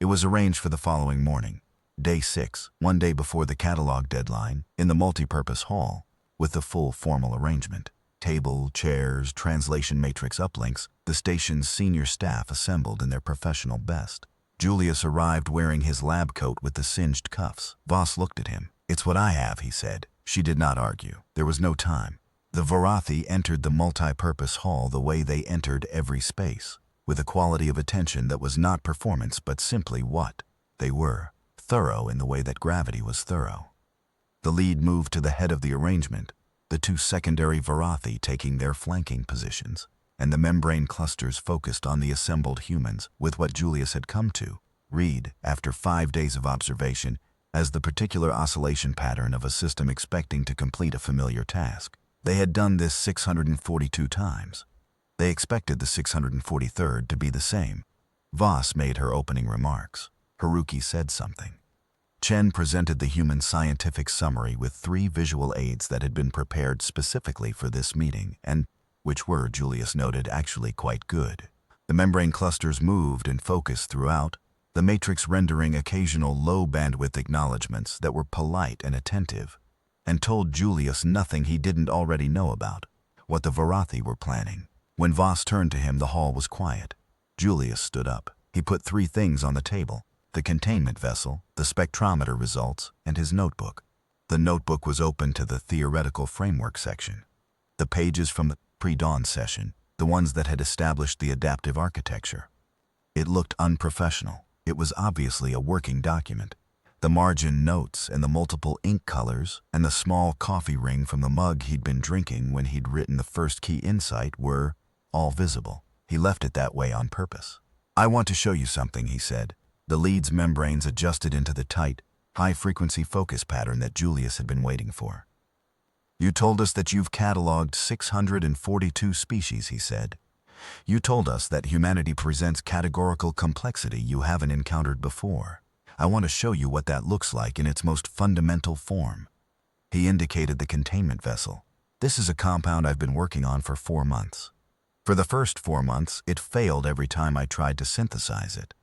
It was arranged for the following morning, day 6, 1 day before the catalog deadline, in the multipurpose hall, with the full formal arrangement. Table, chairs, translation matrix uplinks, the station's senior staff assembled in their professional best. Julius arrived wearing his lab coat with the singed cuffs. Voss looked at him. It's what I have, he said. She did not argue. There was no time. The Varathi entered the multi-purpose hall the way they entered every space, with a quality of attention that was not performance but simply what they were, thorough in the way that gravity was thorough. The lead moved to the head of the arrangement, the 2 secondary Varathi taking their flanking positions. and the membrane clusters focused on the assembled humans with what Julius had come to read, after 5 days of observation, as the particular oscillation pattern of a system expecting to complete a familiar task. They had done this 642 times. They expected the 643rd to be the same. Voss made her opening remarks. Haruki said something. Chen presented the human scientific summary with 3 visual aids that had been prepared specifically for this meeting, and which were, Julius noted, actually quite good. The membrane clusters moved and focused throughout, the matrix rendering occasional low-bandwidth acknowledgments that were polite and attentive, and told Julius nothing he didn't already know about, what the Varathi were planning. When Voss turned to him, the hall was quiet. Julius stood up. He put 3 things on the table: the containment vessel, the spectrometer results, and his notebook. The notebook was open to the theoretical framework section. The pages from the pre-dawn session, the ones that had established the adaptive architecture. It looked unprofessional. It was obviously a working document. The margin notes and the multiple ink colors and the small coffee ring from the mug he'd been drinking when he'd written the first key insight were all visible. He left it that way on purpose. "I want to show you something," he said. The lead's membranes adjusted into the tight, high-frequency focus pattern that Julius had been waiting for. "You told us that you've cataloged 642 species," he said. "You told us that humanity presents categorical complexity you haven't encountered before. I want to show you what that looks like in its most fundamental form." He indicated the containment vessel. "This is a compound I've been working on for 4 months. For the first 4 months, it failed every time I tried to synthesize it.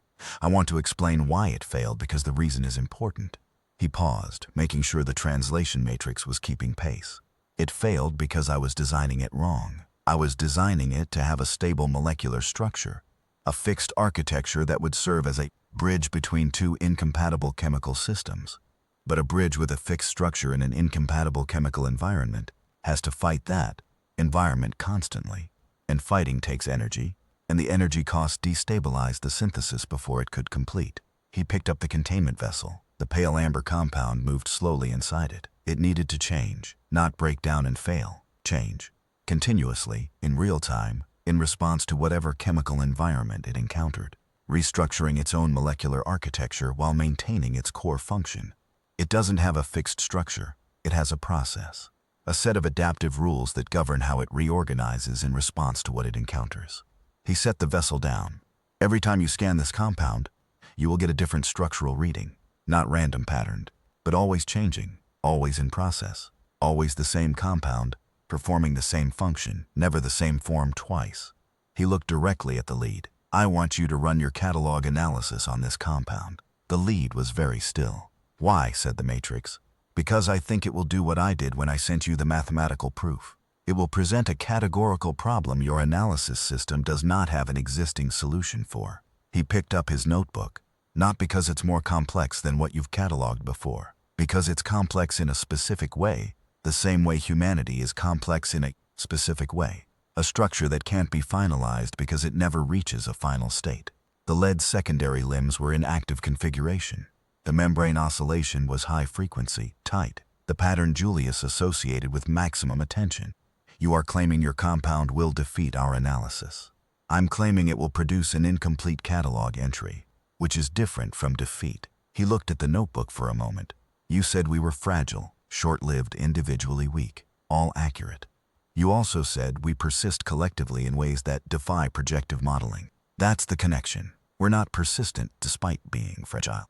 I want to explain why it failed because the reason is important." He paused, making sure the translation matrix was keeping pace. "It failed because I was designing it wrong. I was designing it to have a stable molecular structure, a fixed architecture that would serve as a bridge between 2 incompatible chemical systems. But a bridge with a fixed structure in an incompatible chemical environment has to fight that environment constantly. And fighting takes energy, and the energy cost destabilized the synthesis before it could complete." He picked up the containment vessel. The pale amber compound moved slowly inside it. It needed to change, not break down and fail. Change. Continuously, in real time, in response to whatever chemical environment it encountered, restructuring its own molecular architecture while maintaining its core function. It doesn't have a fixed structure. It has a process. A set of adaptive rules that govern how it reorganizes in response to what it encounters. He set the vessel down. "Every time you scan this compound, you will get a different structural reading, not random patterned, but always changing, always in process, always the same compound, performing the same function, never the same form twice." He looked directly at the lead. "I want you to run your catalog analysis on this compound." The lead was very still. "Why?" said the matrix. "Because I think it will do what I did when I sent you the mathematical proof. It will present a categorical problem your analysis system does not have an existing solution for." He picked up his notebook. "Not because it's more complex than what you've cataloged before. Because it's complex in a specific way, the same way humanity is complex in a specific way. A structure that can't be finalized because it never reaches a final state." The lead secondary limbs were in active configuration. The membrane oscillation was high frequency, tight, the pattern Julius associated with maximum attention. "You are claiming your compound will defeat our analysis. I'm claiming it will produce an incomplete catalog entry, which is different from defeat." He looked at the notebook for a moment. "You said we were fragile, short-lived, individually weak, all accurate. You also said we persist collectively in ways that defy projective modeling. That's the connection. We're not persistent despite being fragile.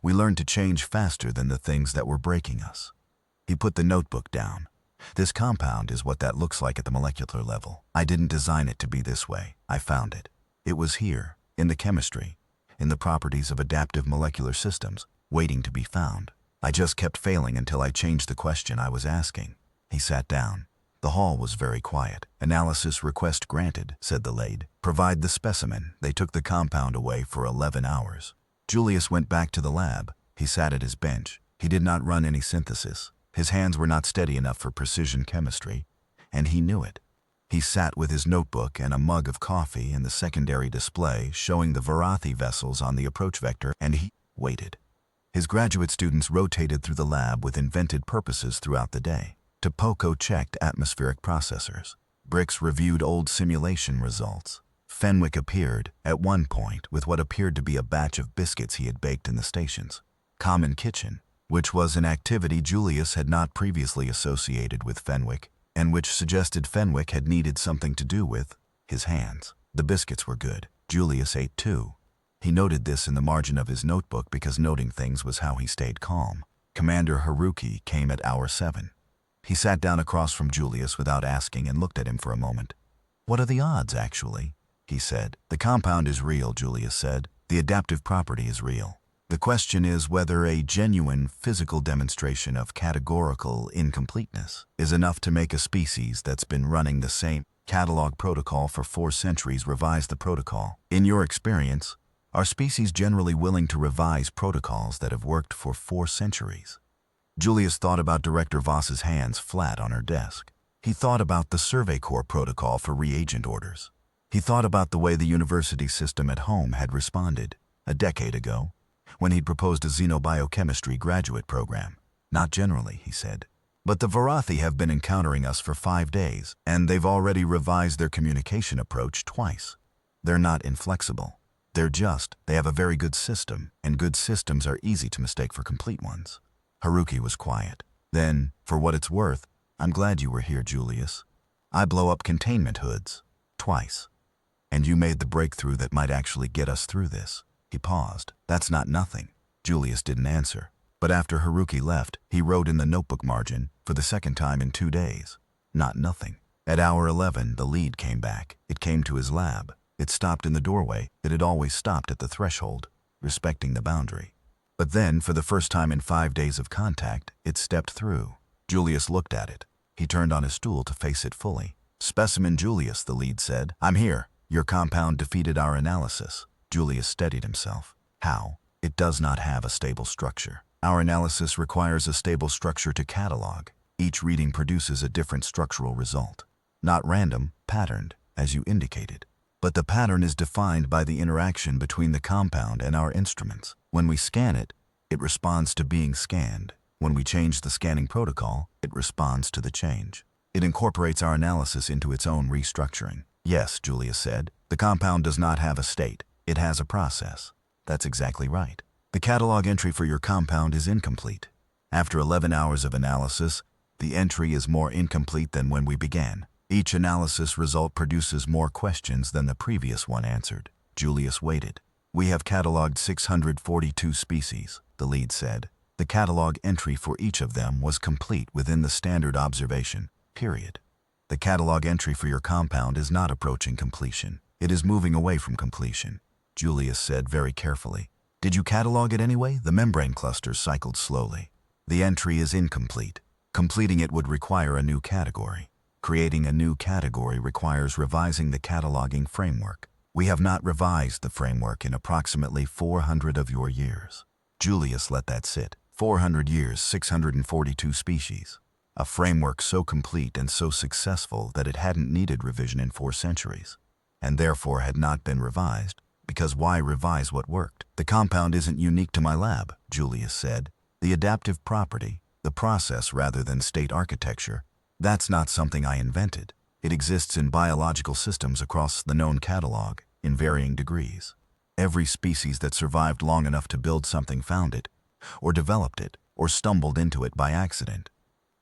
We learn to change faster than the things that were breaking us." He put the notebook down. "This compound is what that looks like at the molecular level. I didn't design it to be this way. I found it. It was here, in the chemistry, in the properties of adaptive molecular systems, waiting to be found. I just kept failing until I changed the question I was asking." He sat down. The hall was very quiet. "Analysis request granted," said the lead. "Provide the specimen." They took the compound away for 11 hours. Julius went back to the lab. He sat at his bench. He did not run any synthesis. His hands were not steady enough for precision chemistry, and he knew it. He sat with his notebook and a mug of coffee in the secondary display showing the Varathi vessels on the approach vector, and he waited. His graduate students rotated through the lab with invented purposes throughout the day. Topoko checked atmospheric processors. Bricks reviewed old simulation results. Fenwick appeared, at one point, with what appeared to be a batch of biscuits he had baked in the station's common kitchen, which was an activity Julius had not previously associated with Fenwick, and which suggested Fenwick had needed something to do with his hands. The biscuits were good. Julius ate too. He noted this in the margin of his notebook because noting things was how he stayed calm. Commander Haruki came at hour 7. He sat down across from Julius without asking and looked at him for a moment. "What are the odds, actually?" he said. "The compound is real," Julius said. "The adaptive property is real. The question is whether a genuine physical demonstration of categorical incompleteness is enough to make a species that's been running the same catalog protocol for 4 centuries revise the protocol. In your experience, are species generally willing to revise protocols that have worked for 4 centuries? Julius thought about Director Voss's hands flat on her desk. He thought about the Survey Corps protocol for reagent orders. He thought about the way the university system at home had responded a decade ago, when he'd proposed a xenobiochemistry graduate program. "Not generally," he said. "But the Varathi have been encountering us for 5 days, and they've already revised their communication approach twice. They're not inflexible. They have a very good system, and good systems are easy to mistake for complete ones." Haruki was quiet. "Then, for what it's worth, I'm glad you were here, Julius. I blow up containment hoods. Twice. And you made the breakthrough that might actually get us through this." He paused. "That's not nothing." Julius didn't answer. But after Haruki left, he wrote in the notebook margin, for the second time in 2 days, "Not nothing." At hour 11, the lead came back. It came to his lab. It stopped in the doorway. It had always stopped at the threshold, respecting the boundary. But then, for the first time in 5 days of contact, it stepped through. Julius looked at it. He turned on his stool to face it fully. "Specimen Julius," the lead said. "I'm here. Your compound defeated our analysis." Julius steadied himself. "How?" "It does not have a stable structure. Our analysis requires a stable structure to catalog. Each reading produces a different structural result. Not random, patterned, as you indicated. But the pattern is defined by the interaction between the compound and our instruments. When we scan it, it responds to being scanned. When we change the scanning protocol, it responds to the change. It incorporates our analysis into its own restructuring." "Yes," Julius said. "The compound does not have a state. It has a process." "That's exactly right. The catalog entry for your compound is incomplete. After 11 hours of analysis, the entry is more incomplete than when we began. Each analysis result produces more questions than the previous one answered." Julius waited. "We have cataloged 642 species," the lead said. "The catalog entry for each of them was complete within the standard observation period. The catalog entry for your compound is not approaching completion. It is moving away from completion," Julius said very carefully. "Did you catalog it anyway?" The membrane clusters cycled slowly. "The entry is incomplete. Completing it would require a new category. Creating a new category requires revising the cataloging framework. We have not revised the framework in approximately 400 of your years." Julius let that sit. 400 years, 642 species. A framework so complete and so successful that it hadn't needed revision in 4 centuries, and therefore had not been revised, because why revise what worked? "The compound isn't unique to my lab," Julius said. "The adaptive property, the process rather than state architecture, that's not something I invented. It exists in biological systems across the known catalog, in varying degrees. Every species that survived long enough to build something found it, or developed it, or stumbled into it by accident.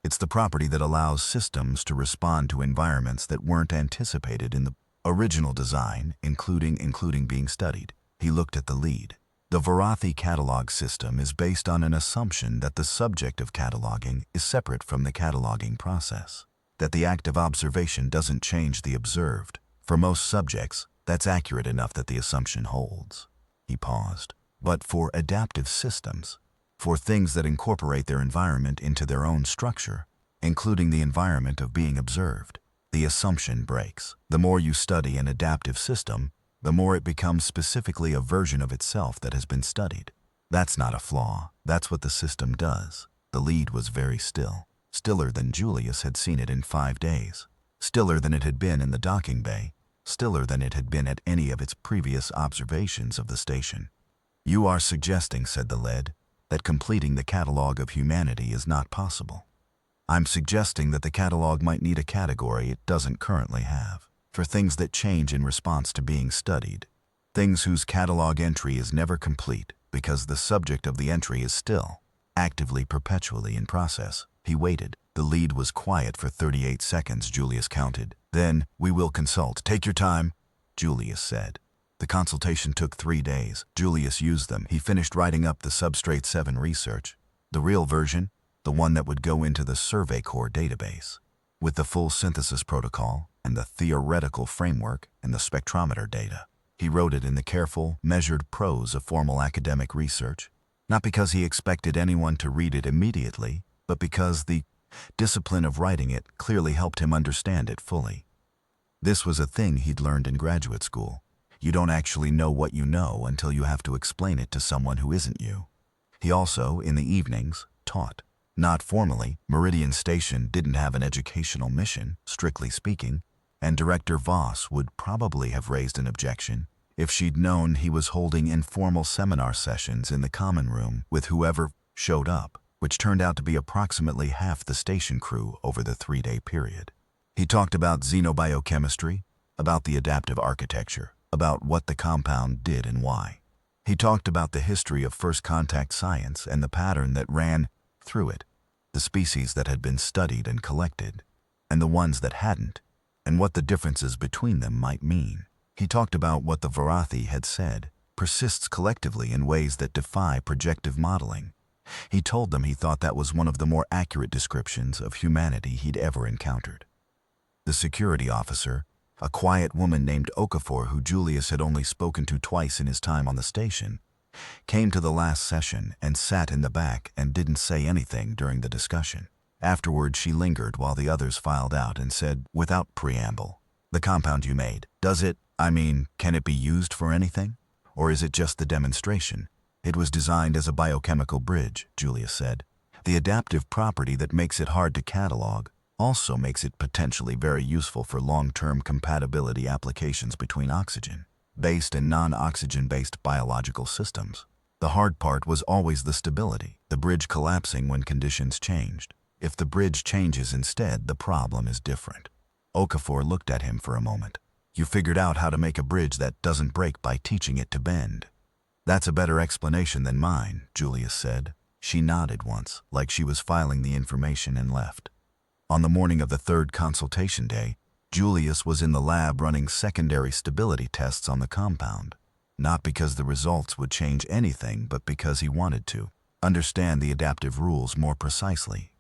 It's the property that allows systems to respond to environments that weren't anticipated in the original design, including being studied." He looked at the lead. "The Varathi catalog system is based on an assumption that the subject of cataloging is separate from the cataloging process, that the act of observation doesn't change the observed. For most subjects, that's accurate enough that the assumption holds." He paused. "But for adaptive systems, for things that incorporate their environment into their own structure, including the environment of being observed, the assumption breaks. The more you study an adaptive system, the more it becomes specifically a version of itself that has been studied. That's not a flaw. That's what the system does." The lead was very still, stiller than Julius had seen it in 5 days, stiller than it had been in the docking bay, stiller than it had been at any of its previous observations of the station. "You are suggesting," said the lead, "that completing the catalog of humanity is not possible." I'm suggesting that the catalog might need a category it doesn't currently have, for things that change in response to being studied. Things whose catalog entry is never complete because the subject of the entry is still, actively, perpetually in process. He waited. The lead was quiet for 38 seconds, Julius counted. Then, we will consult. Take your time, Julius said. The consultation took 3 days. Julius used them. He finished writing up the Substrate 7 research. The real version, the one that would go into the Survey Corps database, with the full synthesis protocol and the theoretical framework and the spectrometer data. He wrote it in the careful, measured prose of formal academic research, not because he expected anyone to read it immediately, but because the discipline of writing it clearly helped him understand it fully. This was a thing he'd learned in graduate school. You don't actually know what you know until you have to explain it to someone who isn't you. He also, in the evenings, taught. Not formally. Meridian Station didn't have an educational mission, strictly speaking, and Director Voss would probably have raised an objection if she'd known he was holding informal seminar sessions in the common room with whoever showed up, which turned out to be approximately half the station crew over the 3-day period. He talked about xenobiochemistry, about the adaptive architecture, about what the compound did and why. He talked about the history of first contact science and the pattern that ran through it, the species that had been studied and collected, and the ones that hadn't, and what the differences between them might mean. He talked about what the Varathi had said persists collectively in ways that defy projective modeling. He told them he thought that was one of the more accurate descriptions of humanity he'd ever encountered. The security officer, a quiet woman named Okafor who Julius had only spoken to twice in his time on the station, came to the last session and sat in the back and didn't say anything during the discussion. Afterward, she lingered while the others filed out and said, without preamble, "The compound you made, can it be used for anything? Or is it just the demonstration? It was designed as a biochemical bridge," Julius said. "The adaptive property that makes it hard to catalog also makes it potentially very useful for long-term compatibility applications between oxygen-based and non-oxygen-based biological systems. The hard part was always the stability, the bridge collapsing when conditions changed. If the bridge changes instead, the problem is different." Okafor looked at him for a moment. "You figured out how to make a bridge that doesn't break by teaching it to bend." "That's a better explanation than mine," Julius said. She nodded once, like she was filing the information, and left. On the morning of the 3rd consultation day, Julius was in the lab running secondary stability tests on the compound, not because the results would change anything, but because he wanted to understand the adaptive rules more precisely,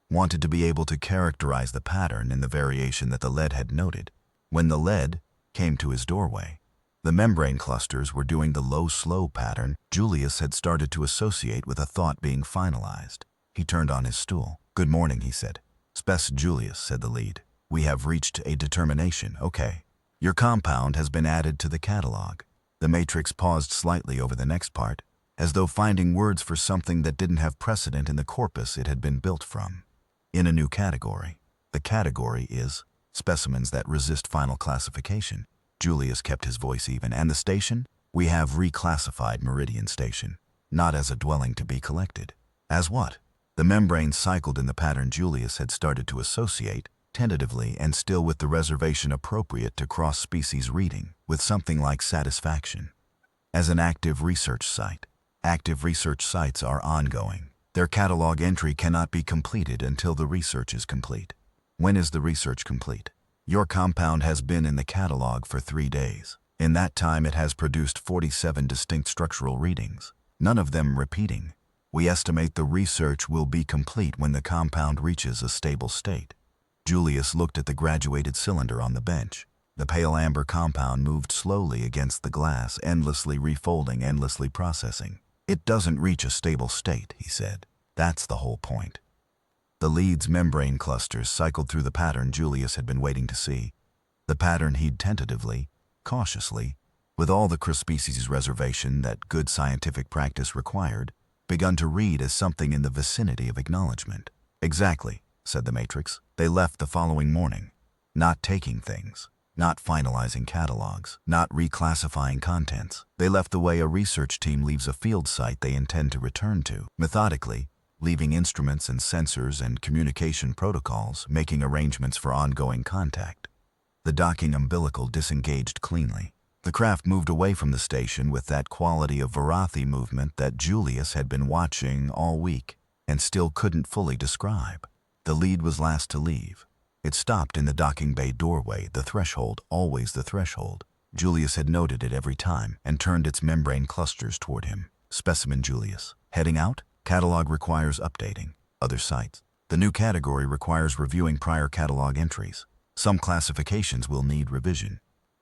wanted to be able to characterize the pattern in the variation that the lead had noted. When the lead came to his doorway, the membrane clusters were doing the low-slow pattern Julius had started to associate with a thought being finalized. He turned on his stool. "Good morning," he said. "Spec Julius," said the lead. "We have reached a determination. Okay. Your compound has been added to the catalog." The matrix paused slightly over the next part, as though finding words for something that didn't have precedent in the corpus it had been built from. "In a new category. The category is specimens that resist final classification." Julius kept his voice even. "And the station? We have reclassified Meridian Station, not as a dwelling to be collected." "As what?" The membrane cycled in the pattern Julius had started to associate, tentatively and still with the reservation appropriate to cross-species reading, with something like satisfaction. "As an active research site. Active research sites are ongoing. Their catalog entry cannot be completed until the research is complete." "When is the research complete?" "Your compound has been in the catalog for 3 days. In that time it has produced 47 distinct structural readings, none of them repeating. We estimate the research will be complete when the compound reaches a stable state." Julius looked at the graduated cylinder on the bench. The pale amber compound moved slowly against the glass, endlessly refolding, endlessly processing. "It doesn't reach a stable state," he said. "That's the whole point." The lead's membrane clusters cycled through the pattern Julius had been waiting to see. The pattern he'd tentatively, cautiously, with all the cross-species reservation that good scientific practice required, begun to read as something in the vicinity of acknowledgement. "Exactly," said the matrix. "They left the following morning. Not taking things, not finalizing catalogs, not reclassifying contents. They left the way a research team leaves a field site they intend to return to, methodically, leaving instruments and sensors and communication protocols, making arrangements for ongoing contact. The docking umbilical disengaged cleanly. The craft moved away from the station with that quality of Varathi movement that Julius had been watching all week and still couldn't fully describe. The lead was last to leave. It stopped in the docking bay doorway, the threshold, always the threshold. Julius had noted it every time and turned its membrane clusters toward him. Specimen Julius. Heading out? Catalog requires updating. Other sites. The new category requires reviewing prior catalog entries. Some classifications will need revision.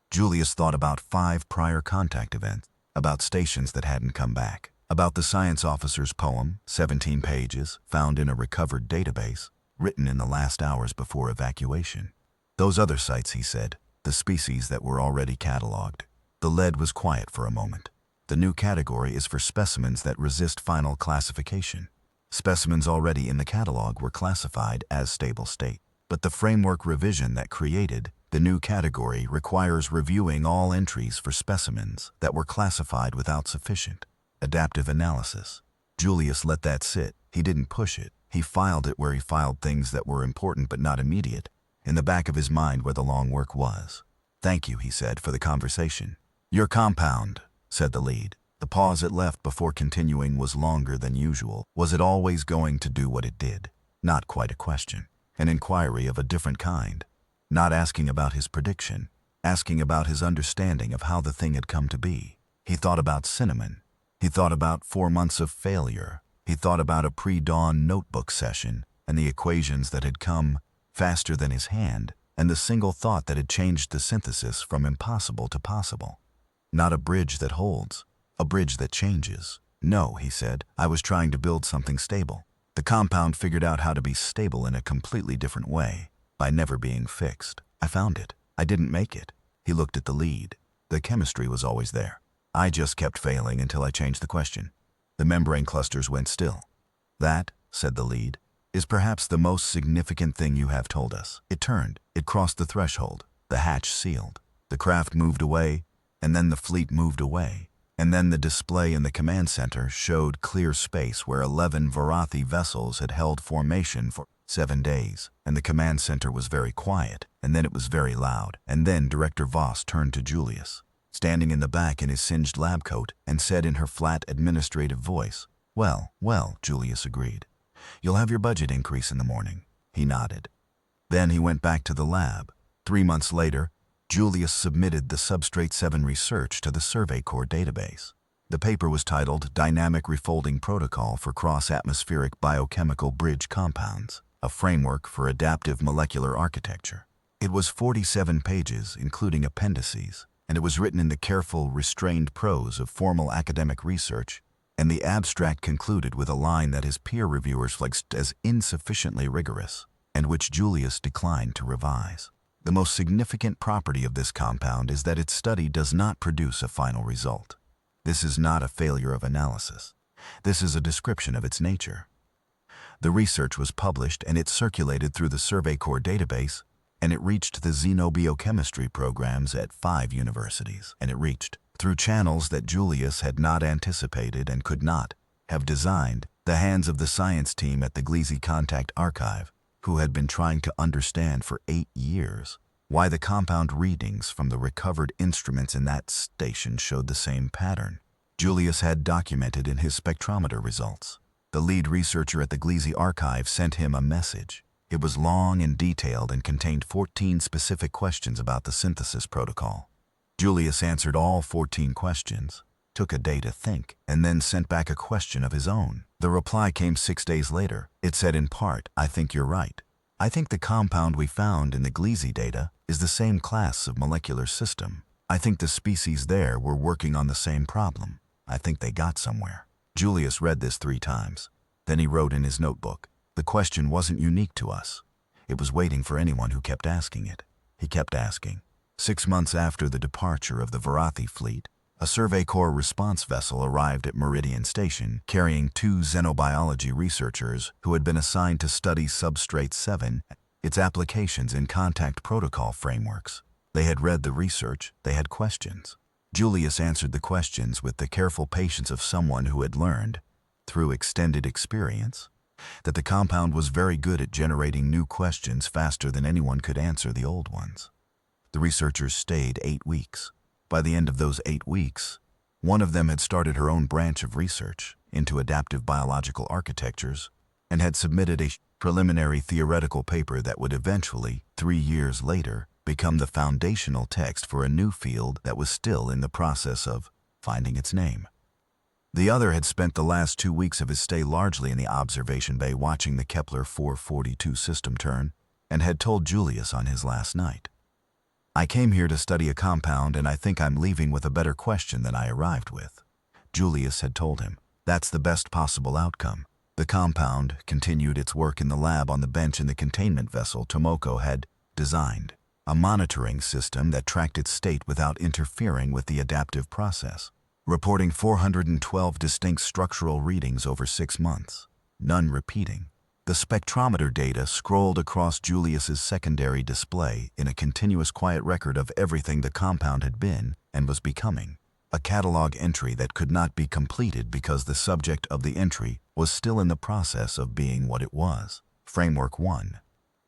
Julius thought about 5 prior contact events, about stations that hadn't come back, about the science officer's poem, 17 pages, found in a recovered database, written in the last hours before evacuation. Those other sites, he said, the species that were already cataloged. The lead was quiet for a moment. The new category is for specimens that resist final classification. Specimens already in the catalog were classified as stable state. But the framework revision that created the new category requires reviewing all entries for specimens that were classified without sufficient adaptive analysis. Julius let that sit. He didn't push it. He filed it where he filed things that were important but not immediate, in the back of his mind where the long work was. Thank you, he said, for the conversation. Your compound, said the lead. The pause it left before continuing was longer than usual. Was it always going to do what it did? Not quite a question. An inquiry of a different kind. Not asking about his prediction, asking about his understanding of how the thing had come to be. He thought about cinnamon. He thought about 4 months of failure. He thought about a pre-dawn notebook session and the equations that had come faster than his hand, and the single thought that had changed the synthesis from impossible to possible. Not a bridge that holds, a bridge that changes. No, he said, I was trying to build something stable. The compound figured out how to be stable in a completely different way, by never being fixed. I found it. I didn't make it. He looked at the lead. The chemistry was always there. I just kept failing until I changed the question. The membrane clusters went still. That, said the lead, is perhaps the most significant thing you have told us. It turned. It crossed the threshold. The hatch sealed. The craft moved away, and then the fleet moved away. And then the display in the command center showed clear space where 11 Varathi vessels had held formation for 7 days, and the command center was very quiet, and then it was very loud. And then Director Voss turned to Julius, standing in the back in his singed lab coat, and said in her flat administrative voice, well, Julius agreed. You'll have your budget increase in the morning. He nodded. Then he went back to the lab. 3 months later, Julius submitted the Substrate 7 research to the Survey Corps database. The paper was titled Dynamic Refolding Protocol for Cross-Atmospheric Biochemical Bridge Compounds, a Framework for Adaptive Molecular Architecture. It was 47 pages, including appendices, and it was written in the careful, restrained prose of formal academic research, and the abstract concluded with a line that his peer reviewers flagged as insufficiently rigorous, and which Julius declined to revise. The most significant property of this compound is that its study does not produce a final result. This is not a failure of analysis. This is a description of its nature. The research was published and it circulated through the Survey Corps database, and it reached the xenobiochemistry programs at 5 universities, and it reached, through channels that Julius had not anticipated and could not have designed, the hands of the science team at the Gliese Contact Archive, who had been trying to understand for 8 years why the compound readings from the recovered instruments in that station showed the same pattern Julius had documented in his spectrometer results. The lead researcher at the Gliese Archive sent him a message. It was long and detailed and contained 14 specific questions about the synthesis protocol. Julius answered all 14 questions, took a day to think, and then sent back a question of his own. The reply came 6 days later. It said in part, I think you're right. I think the compound we found in the Gliese data is the same class of molecular system. I think the species there were working on the same problem. I think they got somewhere. Julius read this 3 times. Then he wrote in his notebook, the question wasn't unique to us. It was waiting for anyone who kept asking it. He kept asking. 6 months after the departure of the Varathi fleet, a Survey Corps response vessel arrived at Meridian Station carrying 2 xenobiology researchers who had been assigned to study Substrate 7, its applications in contact protocol frameworks. They had read the research, they had questions. Julius answered the questions with the careful patience of someone who had learned, through extended experience, that the compound was very good at generating new questions faster than anyone could answer the old ones. The researchers stayed 8 weeks. By the end of those 8 weeks, one of them had started her own branch of research into adaptive biological architectures and had submitted a preliminary theoretical paper that would eventually, 3 years later, become the foundational text for a new field that was still in the process of finding its name. The other had spent the last 2 weeks of his stay largely in the observation bay watching the Kepler 442 system turn, and had told Julius on his last night, "I came here to study a compound and I think I'm leaving with a better question than I arrived with." Julius had told him, "That's the best possible outcome." The compound continued its work in the lab on the bench in the containment vessel Tomoko had designed, a monitoring system that tracked its state without interfering with the adaptive process, reporting 412 distinct structural readings over 6 months, none repeating. The spectrometer data scrolled across Julius's secondary display in a continuous quiet record of everything the compound had been and was becoming, a catalog entry that could not be completed because the subject of the entry was still in the process of being what it was. Framework 1.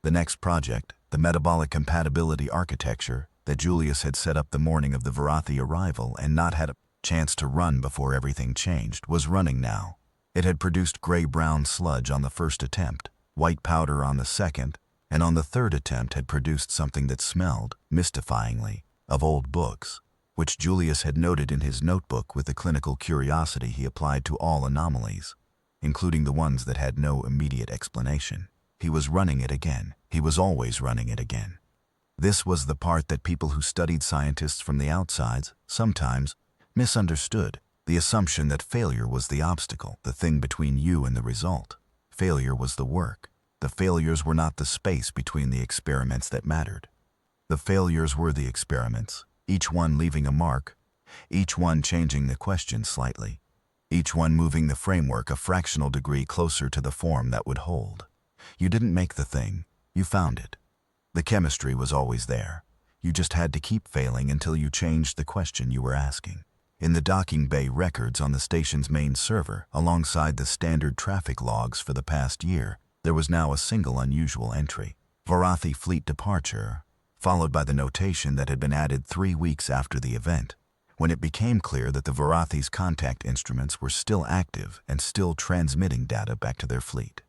The next project, the metabolic compatibility architecture that Julius had set up the morning of the Varathi arrival and not had a chance to run before everything changed, was running now. It had produced gray-brown sludge on the first attempt, white powder on the second, and on the third attempt had produced something that smelled, mystifyingly, of old books, which Julius had noted in his notebook with the clinical curiosity he applied to all anomalies, including the ones that had no immediate explanation. He was running it again. He was always running it again. This was the part that people who studied scientists from the outsides sometimes misunderstood, the assumption that failure was the obstacle, the thing between you and the result. Failure was the work. The failures were not the space between the experiments that mattered. The failures were the experiments, each one leaving a mark, each one changing the question slightly, each one moving the framework a fractional degree closer to the form that would hold. You didn't make the thing, you found it. The chemistry was always there. You just had to keep failing until you changed the question you were asking. In the docking bay records on the station's main server, alongside the standard traffic logs for the past year, there was now a single unusual entry: Varathi fleet departure, followed by the notation that had been added 3 weeks after the event, when it became clear that the Varathi's contact instruments were still active and still transmitting data back to their fleet.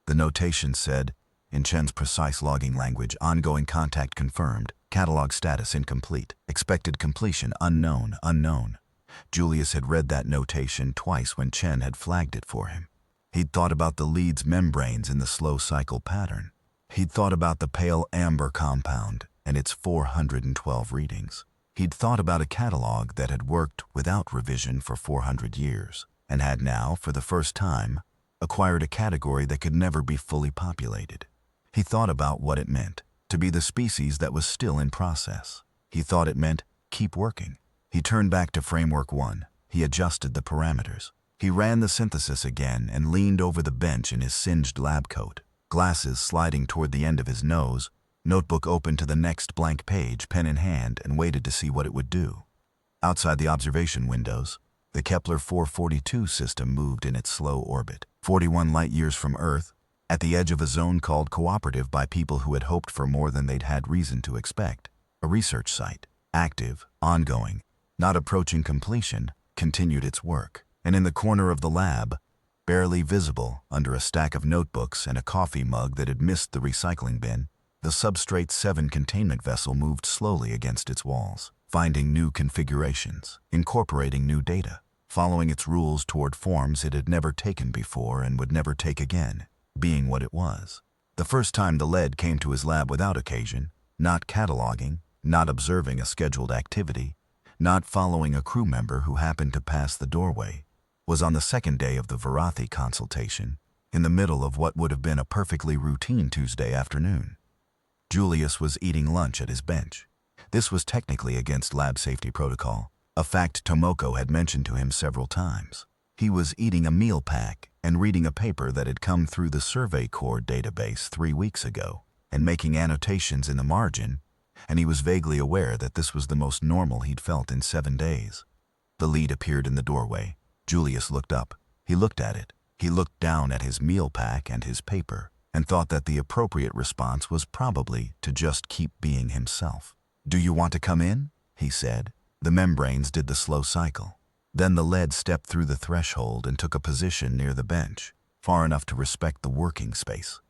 The notation said, in Chen's precise logging language, ongoing contact confirmed, catalog status incomplete, expected completion unknown, unknown. Julius had read that notation twice when Chen had flagged it for him. He'd thought about the lead's membranes in the slow cycle pattern. He'd thought about the pale amber compound and its 412 readings. He'd thought about a catalog that had worked without revision for 400 years and had now, for the first time, acquired a category that could never be fully populated. He thought about what it meant to be the species that was still in process. He thought it meant keep working. He turned back to Framework 1. He adjusted the parameters. He ran the synthesis again and leaned over the bench in his singed lab coat, glasses sliding toward the end of his nose, notebook open to the next blank page, pen in hand, and waited to see what it would do. Outside the observation windows, the Kepler 442 system moved in its slow orbit, 41 light-years from Earth, at the edge of a zone called cooperative by people who had hoped for more than they'd had reason to expect. A research site, active, ongoing, not approaching completion, continued its work. And in the corner of the lab, barely visible under a stack of notebooks and a coffee mug that had missed the recycling bin, the Substrate 7 containment vessel moved slowly against its walls, finding new configurations, incorporating new data, following its rules toward forms it had never taken before and would never take again, being what it was. The first time the lead came to his lab without occasion, not cataloging, not observing a scheduled activity, not following a crew member who happened to pass the doorway, was on the second day of the Varathi consultation, in the middle of what would have been a perfectly routine Tuesday afternoon. Julius was eating lunch at his bench. This was technically against lab safety protocol, a fact Tomoko had mentioned to him several times. He was eating a meal pack and reading a paper that had come through the Survey Corps database 3 weeks ago, and making annotations in the margin, and he was vaguely aware that this was the most normal he'd felt in 7 days. The lead appeared in the doorway. Julius looked up. He looked at it. He looked down at his meal pack and his paper and thought that the appropriate response was probably to just keep being himself. "Do you want to come in?" he said. The membranes did the slow cycle. Then the lead stepped through the threshold and took a position near the bench, far enough to respect the working space,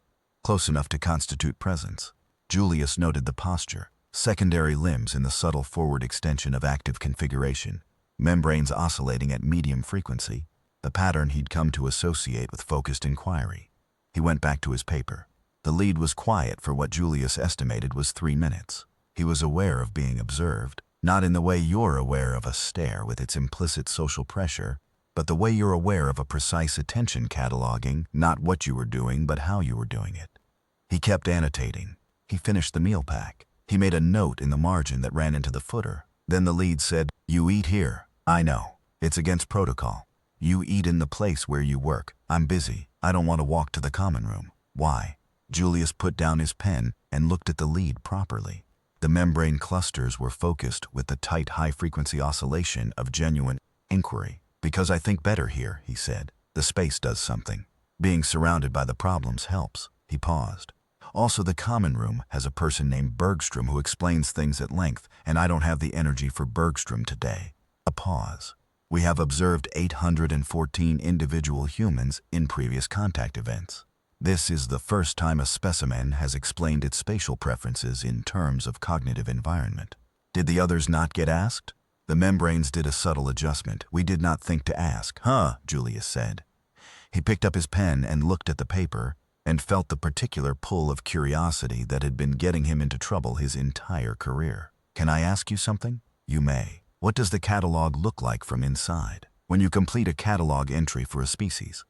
close enough to constitute presence. Julius noted the posture, secondary limbs in the subtle forward extension of active configuration, membranes oscillating at medium frequency, the pattern he'd come to associate with focused inquiry. He went back to his paper. The lead was quiet for what Julius estimated was 3 minutes. He was aware of being observed, not in the way you're aware of a stare with its implicit social pressure, but the way you're aware of a precise attention cataloging, not what you were doing, but how you were doing it. He kept annotating. He finished the meal pack. He made a note in the margin that ran into the footer. Then the lead said, "You eat here. I know. It's against protocol. You eat in the place where you work. I'm busy. I don't want to walk to the common room." "Why?" Julius put down his pen and looked at the lead properly. The membrane clusters were focused with the tight high-frequency oscillation of genuine inquiry. "Because I think better here," he said. "The space does something. Being surrounded by the problems helps." He paused. "Also, the common room has a person named Bergstrom who explains things at length, and I don't have the energy for Bergstrom today." A pause. "We have observed 814 individual humans in previous contact events. This is the first time a specimen has explained its spatial preferences in terms of cognitive environment. Did the others not get asked?" The membranes did a subtle adjustment. "We did not think to ask." "Huh," Julius said. He picked up his pen and looked at the paper and felt the particular pull of curiosity that had been getting him into trouble his entire career. "Can I ask you something?" "You may." "What does the catalog look like from inside? When you complete a catalog entry for a species,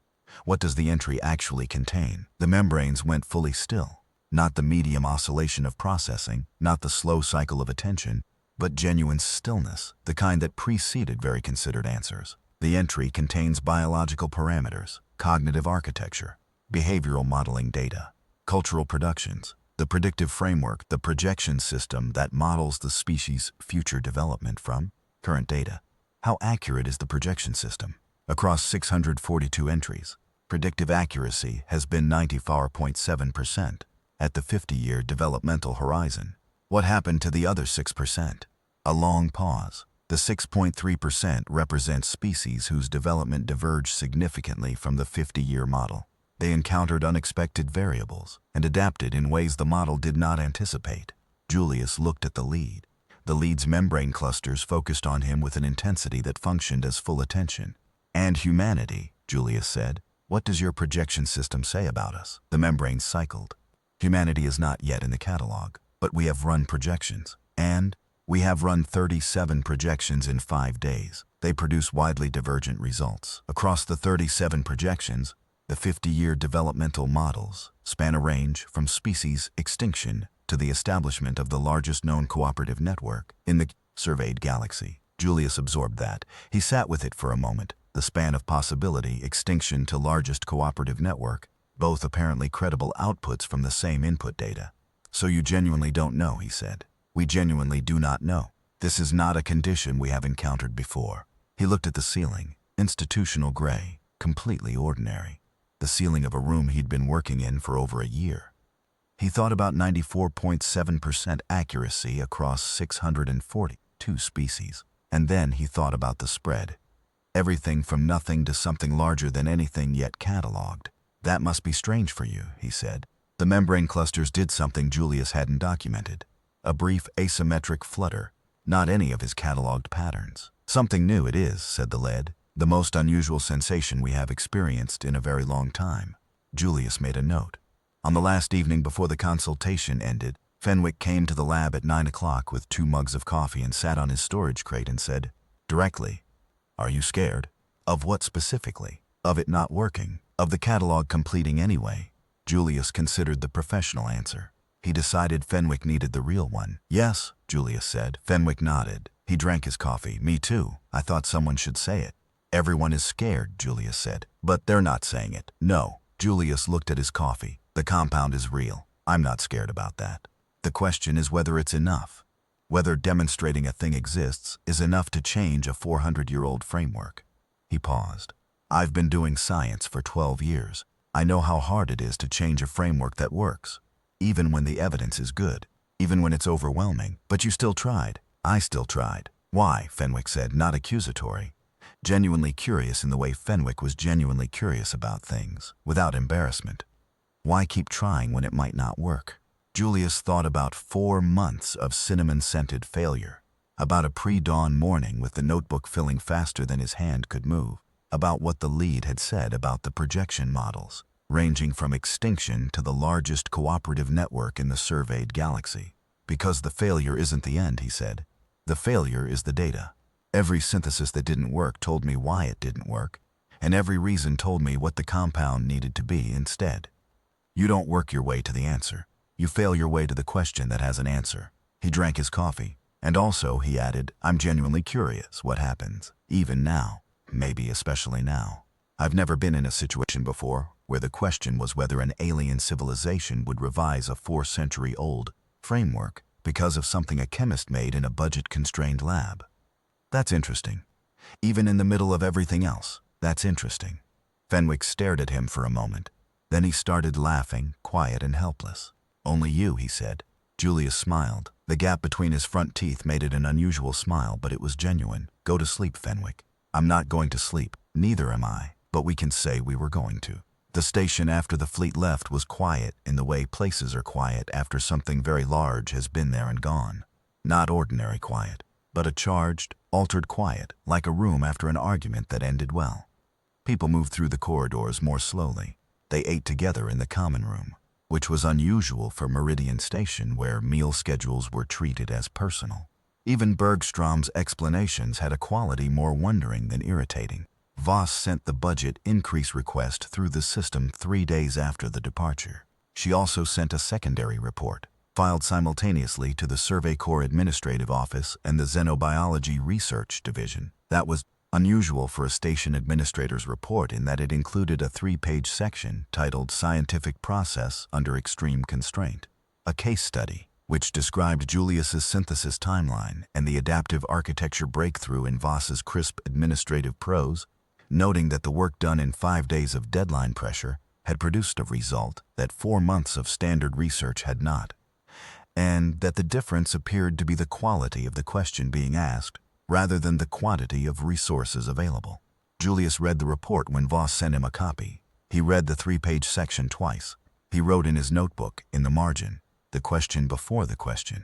what does the entry actually contain?" The membranes went fully still. Not the medium oscillation of processing, not the slow cycle of attention, but genuine stillness, the kind that preceded very considered answers. "The entry contains biological parameters, cognitive architecture, behavioral modeling data, cultural productions, the predictive framework, the projection system that models the species' future development from current data." "How accurate is the projection system?" "Across 642 entries, predictive accuracy has been 94.7% at the 50-year developmental horizon." "What happened to the other 6%? A long pause. "The 6.3% represents species whose development diverged significantly from the 50-year model. They encountered unexpected variables and adapted in ways the model did not anticipate." Julius looked at the lead. The lead's membrane clusters focused on him with an intensity that functioned as full attention. "And humanity," Julius said. "What does your projection system say about us?" The membranes cycled. "Humanity is not yet in the catalog, but we have run projections. And we have run 37 projections in 5 days. They produce widely divergent results. Across the 37 projections, the 50-year developmental models span a range from species extinction to the establishment of the largest known cooperative network in the surveyed galaxy." Julius absorbed that. He sat with it for a moment. The span of possibility, extinction to largest cooperative network, both apparently credible outputs from the same input data. "So you genuinely don't know," he said. "We genuinely do not know. This is not a condition we have encountered before." He looked at the ceiling, institutional gray, completely ordinary. The ceiling of a room he'd been working in for over a year. He thought about 94.7% accuracy across 642 species. And then he thought about the spread. Everything from nothing to something larger than anything yet cataloged. "That must be strange for you," he said. The membrane clusters did something Julius hadn't documented. A brief asymmetric flutter, not any of his cataloged patterns. "Something new it is," said the lead. "The most unusual sensation we have experienced in a very long time." Julius made a note. On the last evening before the consultation ended, Fenwick came to the lab at 9 o'clock with 2 mugs of coffee and sat on his storage crate and said, directly, "Are you scared?" "Of what specifically?" "Of it not working. Of the catalog completing anyway." Julius considered the professional answer. He decided Fenwick needed the real one. "Yes," Julius said. Fenwick nodded. He drank his coffee. "Me too. I thought someone should say it." "Everyone is scared," Julius said. "But they're not saying it." "No." Julius looked at his coffee. "The compound is real. I'm not scared about that. The question is whether it's enough. Whether demonstrating a thing exists is enough to change a 400-year-old framework." He paused. I've been doing science for 12 years. I know how hard it is to change a framework that works, even when the evidence is good, even when it's overwhelming. But you still tried. I still tried. Why? Fenwick said, not accusatory. Genuinely curious in the way Fenwick was genuinely curious about things, without embarrassment. Why keep trying when it might not work? Julius thought about 4 months of cinnamon-scented failure, about a pre-dawn morning with the notebook filling faster than his hand could move, about what the lead had said about the projection models, ranging from extinction to the largest cooperative network in the surveyed galaxy. Because the failure isn't the end, he said. The failure is the data. Every synthesis that didn't work told me why it didn't work, and every reason told me what the compound needed to be instead. You don't work your way to the answer. You fail your way to the question that has an answer. He drank his coffee. And also, he added, I'm genuinely curious what happens, even now, maybe especially now. I've never been in a situation before where the question was whether an alien civilization would revise a 4-century-old framework because of something a chemist made in a budget-constrained lab. That's interesting. Even in the middle of everything else, that's interesting. Fenwick stared at him for a moment. Then he started laughing, quiet and helpless. Only you, he said. Julius smiled. The gap between his front teeth made it an unusual smile, but it was genuine. Go to sleep, Fenwick. I'm not going to sleep. Neither am I. But we can say we were going to. The station after the fleet left was quiet in the way places are quiet after something very large has been there and gone. Not ordinary quiet, but a charged, altered quiet, like a room after an argument that ended well. People moved through the corridors more slowly. They ate together in the common room, which was unusual for Meridian Station, where meal schedules were treated as personal. Even Bergstrom's explanations had a quality more wondering than irritating. Voss sent the budget increase request through the system 3 days after the departure. She also sent a secondary report, filed simultaneously to the Survey Corps Administrative Office and the Xenobiology Research Division. That was unusual for a station administrator's report in that it included a 3-page section titled Scientific Process Under Extreme Constraint, a case study which described Julius's synthesis timeline and the adaptive architecture breakthrough in Voss's crisp administrative prose, noting that the work done in 5 days of deadline pressure had produced a result that 4 months of standard research had not, and that the difference appeared to be the quality of the question being asked rather than the quantity of resources available. Julius read the report when Voss sent him a copy. He read the 3-page section twice. He wrote in his notebook, in the margin, the question before the question.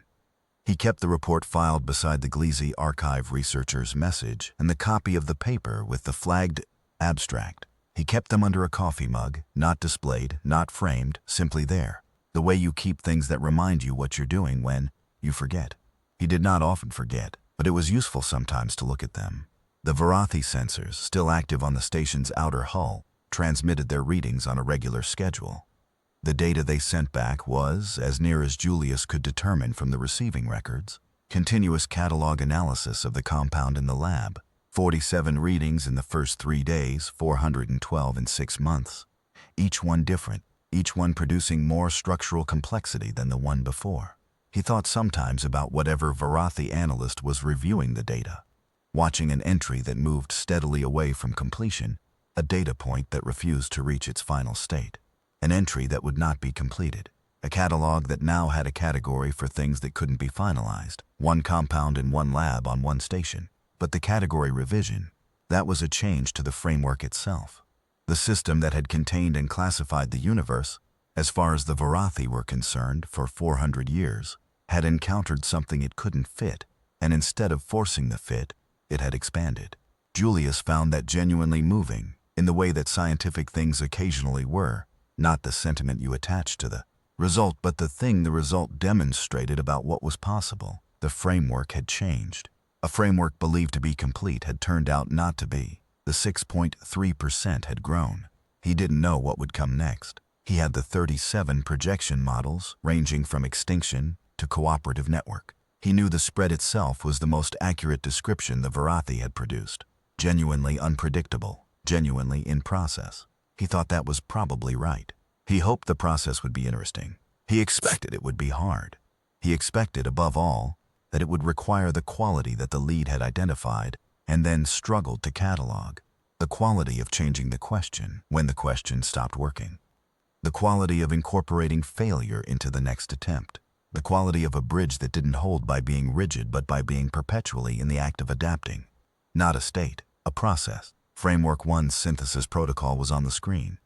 He kept the report filed beside the Gleasy archive researcher's message and the copy of the paper with the flagged abstract. He kept them under a coffee mug, not displayed, not framed, simply there, the way you keep things that remind you what you're doing when you forget. He did not often forget, but it was useful sometimes to look at them. The Varathi sensors, still active on the station's outer hull, transmitted their readings on a regular schedule. The data they sent back was, as near as Julius could determine from the receiving records, continuous catalog analysis of the compound in the lab, 47 readings in the first 3 days, 412 in 6 months, each one different, each one producing more structural complexity than the one before. He thought sometimes about whatever Varathi analyst was reviewing the data, watching an entry that moved steadily away from completion, a data point that refused to reach its final state, an entry that would not be completed, a catalog that now had a category for things that couldn't be finalized, one compound in one lab on one station. But the category revision, that was a change to the framework itself. The system that had contained and classified the universe, as far as the Varathi were concerned, for 400 years, had encountered something it couldn't fit, and instead of forcing the fit, it had expanded. Julius found that genuinely moving, in the way that scientific things occasionally were, not the sentiment you attach to the result, but the thing the result demonstrated about what was possible. The framework had changed. A framework believed to be complete had turned out not to be. The 6.3% had grown. He didn't know what would come next. He had the 37 projection models, ranging from extinction to cooperative network. He knew the spread itself was the most accurate description the Varathi had produced. Genuinely unpredictable, genuinely in process. He thought that was probably right. He hoped the process would be interesting. He expected it would be hard. He expected, above all, that it would require the quality that the lead had identified and then struggled to catalog. The quality of changing the question when the question stopped working. The quality of incorporating failure into the next attempt. The quality of a bridge that didn't hold by being rigid but by being perpetually in the act of adapting. Not a state, a process. Framework 1's synthesis protocol was on the screen.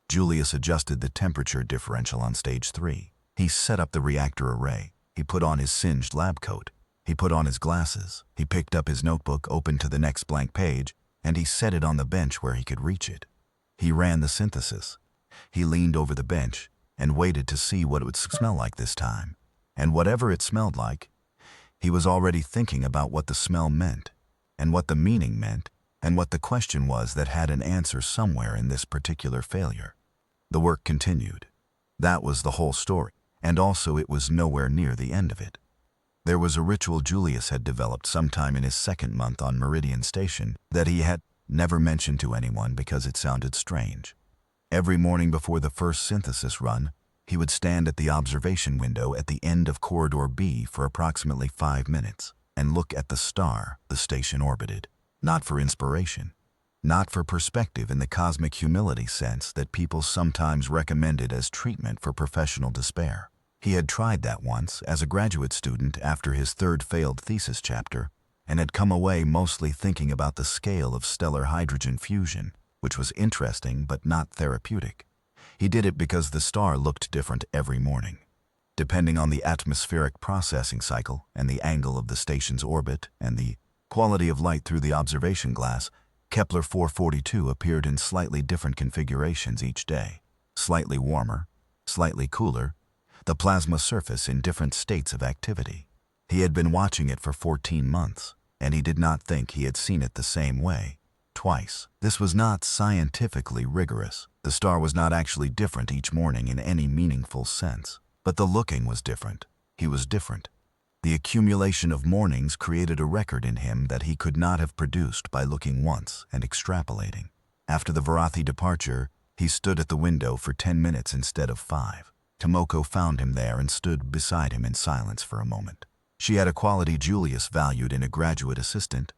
Julius adjusted the temperature differential on stage 3. He set up the reactor array. He put on his singed lab coat. He put on his glasses. He picked up his notebook, opened to the next blank page, and he set it on the bench where he could reach it. He ran the synthesis. He leaned over the bench and waited to see what it would smell like this time. And whatever it smelled like, he was already thinking about what the smell meant, and what the meaning meant, and what the question was that had an answer somewhere in this particular failure. The work continued. That was the whole story, and also it was nowhere near the end of it. There was a ritual Julius had developed sometime in his second month on Meridian Station that he had never mentioned to anyone because it sounded strange. Every morning before the first synthesis run, he would stand at the observation window at the end of Corridor B for approximately 5 minutes and look at the star the station orbited. Not for inspiration, not for perspective in the cosmic humility sense that people sometimes recommended as treatment for professional despair. He had tried that once as a graduate student after his third failed thesis chapter and had come away mostly thinking about the scale of stellar hydrogen fusion, which was interesting but not therapeutic. He did it because the star looked different every morning. Depending on the atmospheric processing cycle and the angle of the station's orbit and the quality of light through the observation glass, Kepler 442 appeared in slightly different configurations each day. Slightly warmer, slightly cooler, the plasma surface in different states of activity. He had been watching it for 14 months, and he did not think he had seen it the same way. Twice. This was not scientifically rigorous. The star was not actually different each morning in any meaningful sense. But the looking was different. He was different. The accumulation of mornings created a record in him that he could not have produced by looking once and extrapolating. After the Varathi departure, he stood at the window for 10 minutes instead of 5. Tomoko found him there and stood beside him in silence for a moment. She had a quality Julius valued in a graduate assistant,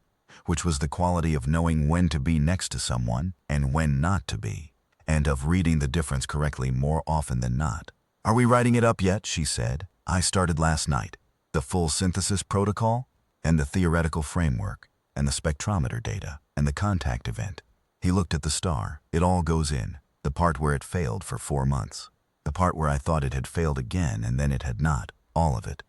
which was the quality of knowing when to be next to someone and when not to be, and of reading the difference correctly more often than not. "Are we writing it up yet?" she said. "I started last night. The full synthesis protocol, and the theoretical framework, and the spectrometer data, and the contact event." He looked at the star. "It all goes in. The part where it failed for 4 months. The part where I thought it had failed again and then it had not. All of it."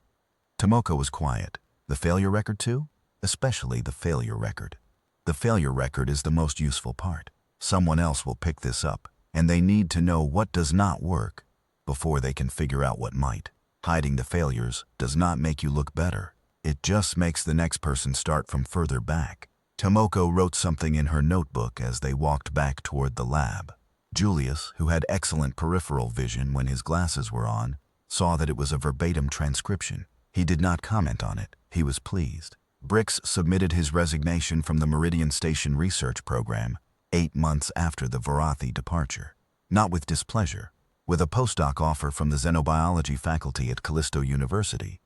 Tomoko was quiet. "The failure record too?" "Especially the failure record. The failure record is the most useful part. Someone else will pick this up, and they need to know what does not work before they can figure out what might. Hiding the failures does not make you look better. It just makes the next person start from further back." Tomoko wrote something in her notebook as they walked back toward the lab. Julius, who had excellent peripheral vision when his glasses were on, saw that it was a verbatim transcription. He did not comment on it. He was pleased. Brix submitted his resignation from the Meridian Station research program 8 months after the Varathi departure. Not with displeasure, with a postdoc offer from the xenobiology faculty at Callisto University,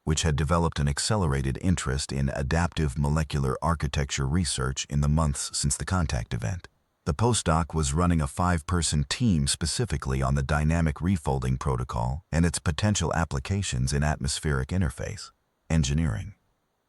which had developed an accelerated interest in adaptive molecular architecture research in the months since the contact event. The postdoc was running a 5-person team specifically on the dynamic refolding protocol and its potential applications in atmospheric interface engineering.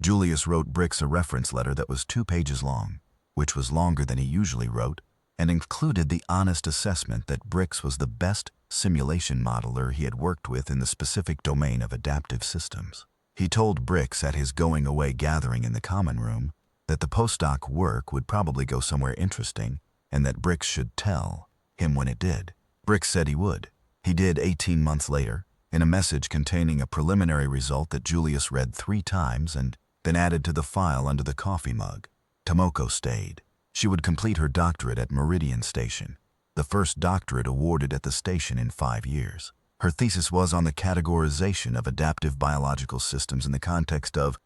Julius wrote Brix a reference letter that was 2 pages long, which was longer than he usually wrote, and included the honest assessment that Brix was the best simulation modeler he had worked with in the specific domain of adaptive systems. He told Brix at his going-away gathering in the common room that the postdoc work would probably go somewhere interesting and that Brix should tell him when it did. Brix said he would. He did 18 months later, in a message containing a preliminary result that Julius read 3 times and then added to the file under the coffee mug. Tomoko stayed. She would complete her doctorate at Meridian Station, the first doctorate awarded at the station in 5 years. Her thesis was on the categorization of adaptive biological systems in the context of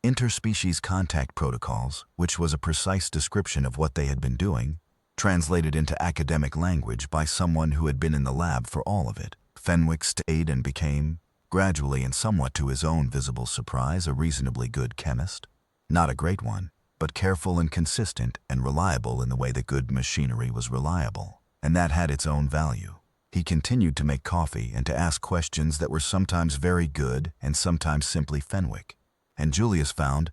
interspecies contact protocols, which was a precise description of what they had been doing, translated into academic language by someone who had been in the lab for all of it. Fenwick stayed and became, gradually and somewhat to his own visible surprise, a reasonably good chemist. Not a great one, but careful and consistent and reliable in the way that good machinery was reliable. And that had its own value. He continued to make coffee and to ask questions that were sometimes very good and sometimes simply Fenwick. And Julius found,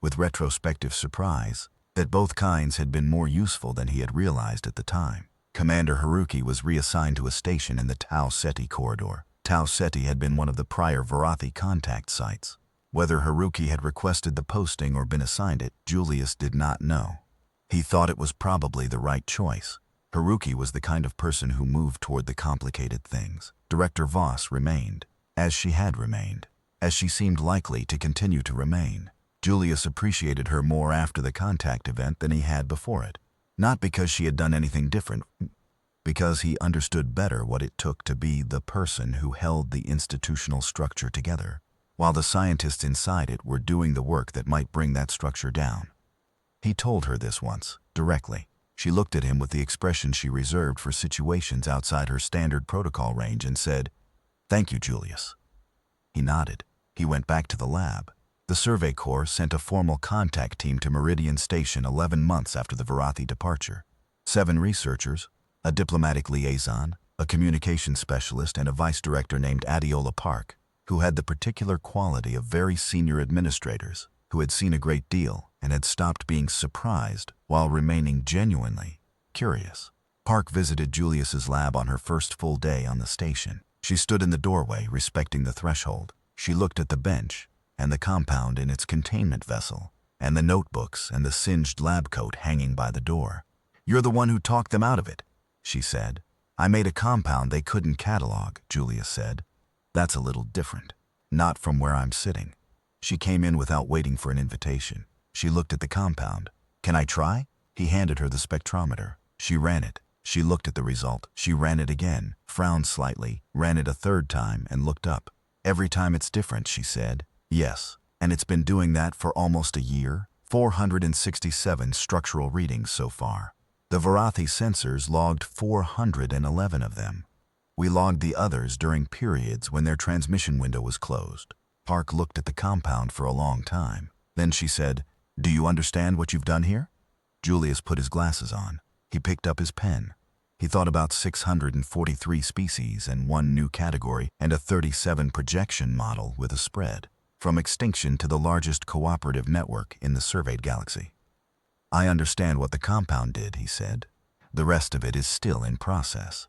with retrospective surprise, that both kinds had been more useful than he had realized at the time. Commander Haruki was reassigned to a station in the Tau Ceti corridor. Tau Ceti had been one of the prior Varathi contact sites. Whether Haruki had requested the posting or been assigned it, Julius did not know. He thought it was probably the right choice. Haruki was the kind of person who moved toward the complicated things. Director Voss remained, as she had remained, as she seemed likely to continue to remain. Julius appreciated her more after the contact event than he had before it. Not because she had done anything different, because he understood better what it took to be the person who held the institutional structure together, while the scientists inside it were doing the work that might bring that structure down. He told her this once, directly. She looked at him with the expression she reserved for situations outside her standard protocol range and said, "Thank you, Julius." He nodded. He went back to the lab. The Survey Corps sent a formal contact team to Meridian Station 11 months after the Varathi departure. 7 researchers, a diplomatic liaison, a communications specialist, and a vice director named Adiola Park, who had the particular quality of very senior administrators, who had seen a great deal and had stopped being surprised while remaining genuinely curious. Park visited Julius's lab on her first full day on the station. She stood in the doorway, respecting the threshold. She looked at the bench and the compound in its containment vessel, and the notebooks and the singed lab coat hanging by the door. "You're the one who talked them out of it," she said. "I made a compound they couldn't catalog," Julius said. "That's a little different. Not from where I'm sitting." She came in without waiting for an invitation. She looked at the compound. "Can I try?" He handed her the spectrometer. She ran it. She looked at the result. She ran it again, frowned slightly, ran it a third time, and looked up. "Every time it's different," she said. "Yes, and it's been doing that for almost a year. 467 structural readings so far. The Varathi sensors logged 411 of them. We logged the others during periods when their transmission window was closed." Park looked at the compound for a long time. Then she said, "Do you understand what you've done here?" Julius put his glasses on. He picked up his pen. He thought about 643 species and 1 new category and a 37 projection model with a spread, from extinction to the largest cooperative network in the surveyed galaxy. "I understand what the compound did," he said. "The rest of it is still in process."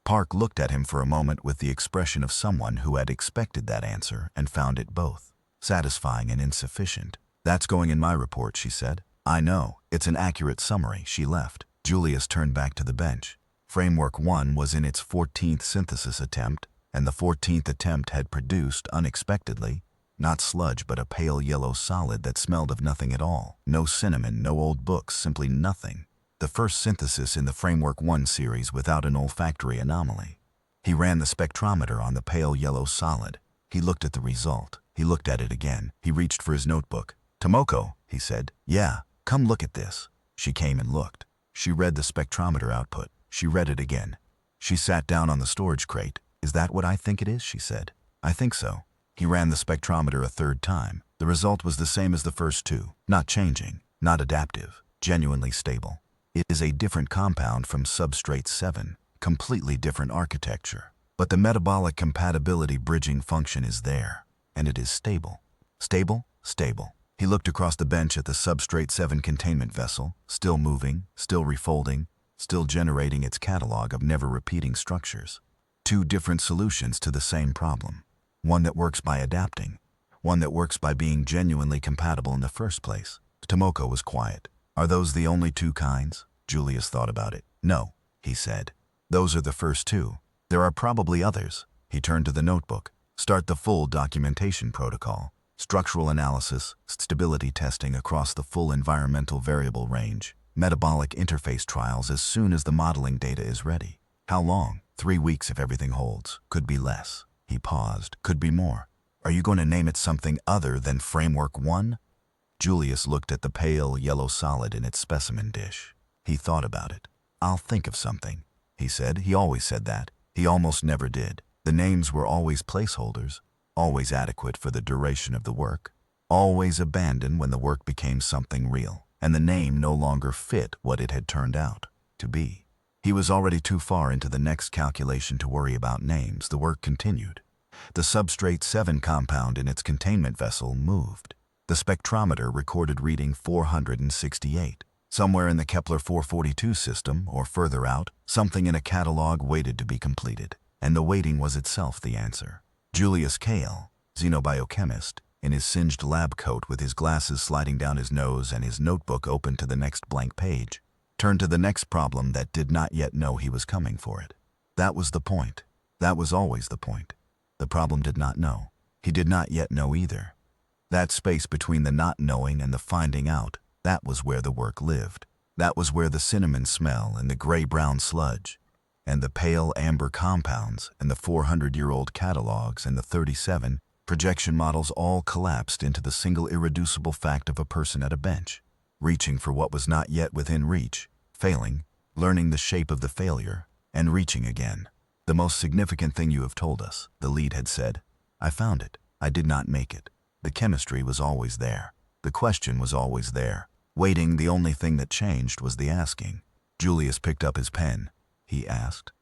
Park looked at him for a moment with the expression of someone who had expected that answer and found it both satisfying and insufficient. "That's going in my report," she said. "I know. It's an accurate summary." She left. Julius turned back to the bench. Framework 1 was in its 14th synthesis attempt, and the 14th attempt had produced, unexpectedly, not sludge but a pale yellow solid that smelled of nothing at all. No cinnamon, no old books, simply nothing. The first synthesis in the Framework 1 series without an olfactory anomaly. He ran the spectrometer on the pale yellow solid. He looked at the result. He looked at it again. He reached for his notebook. "Tomoko," he said. "Yeah, come look at this." She came and looked. She read the spectrometer output. She read it again. She sat down on the storage crate. "Is that what I think it is?" she said. "I think so." He ran the spectrometer a third time. The result was the same as the first 2. Not changing, not adaptive, genuinely stable. It is a different compound from Substrate 7, completely different architecture. But the metabolic compatibility bridging function is there, and it is stable. Stable? Stable. He looked across the bench at the Substrate 7 containment vessel, still moving, still refolding, still generating its catalog of never-repeating structures. 2 different solutions to the same problem. One that works by adapting, one that works by being genuinely compatible in the first place. Tomoko was quiet. "Are those the only 2 kinds?" Julius thought about it. "No," he said. "Those are the first 2. There are probably others." He turned to the notebook. "Start the full documentation protocol. Structural analysis, stability testing across the full environmental variable range. Metabolic interface trials as soon as the modeling data is ready." "How long?" 3 weeks if everything holds. Could be less." He paused. "Could be more." "Are you going to name it something other than Framework 1? Julius looked at the pale yellow solid in its specimen dish. He thought about it. "I'll think of something," he said. He always said that. He almost never did. The names were always placeholders, always adequate for the duration of the work, always abandoned when the work became something real. and the name no longer fit what it had turned out to be. He was already too far into the next calculation to worry about names. The work continued. The substrate 7 compound in its containment vessel moved. The spectrometer recorded reading 468. Somewhere in the Kepler 442 system, or further out, something in a catalog waited to be completed, and the waiting was itself the answer. Julius Kale, xenobiochemist, in his singed lab coat with his glasses sliding down his nose and his notebook open to the next blank page, turned to the next problem that did not yet know he was coming for it. That was the point. That was always the point. The problem did not know. He did not yet know either. That space between the not knowing and the finding out, that was where the work lived. That was where the cinnamon smell and the gray-brown sludge, and the pale amber compounds and the 400-year-old catalogs and the 37 projection models all collapsed into the single irreducible fact of a person at a bench, reaching for what was not yet within reach, failing, learning the shape of the failure, and reaching again. The most significant thing you have told us, the lead had said. I found it. I did not make it. The chemistry was always there. The question was always there. Waiting, the only thing that changed was the asking. Julius picked up his pen. He asked,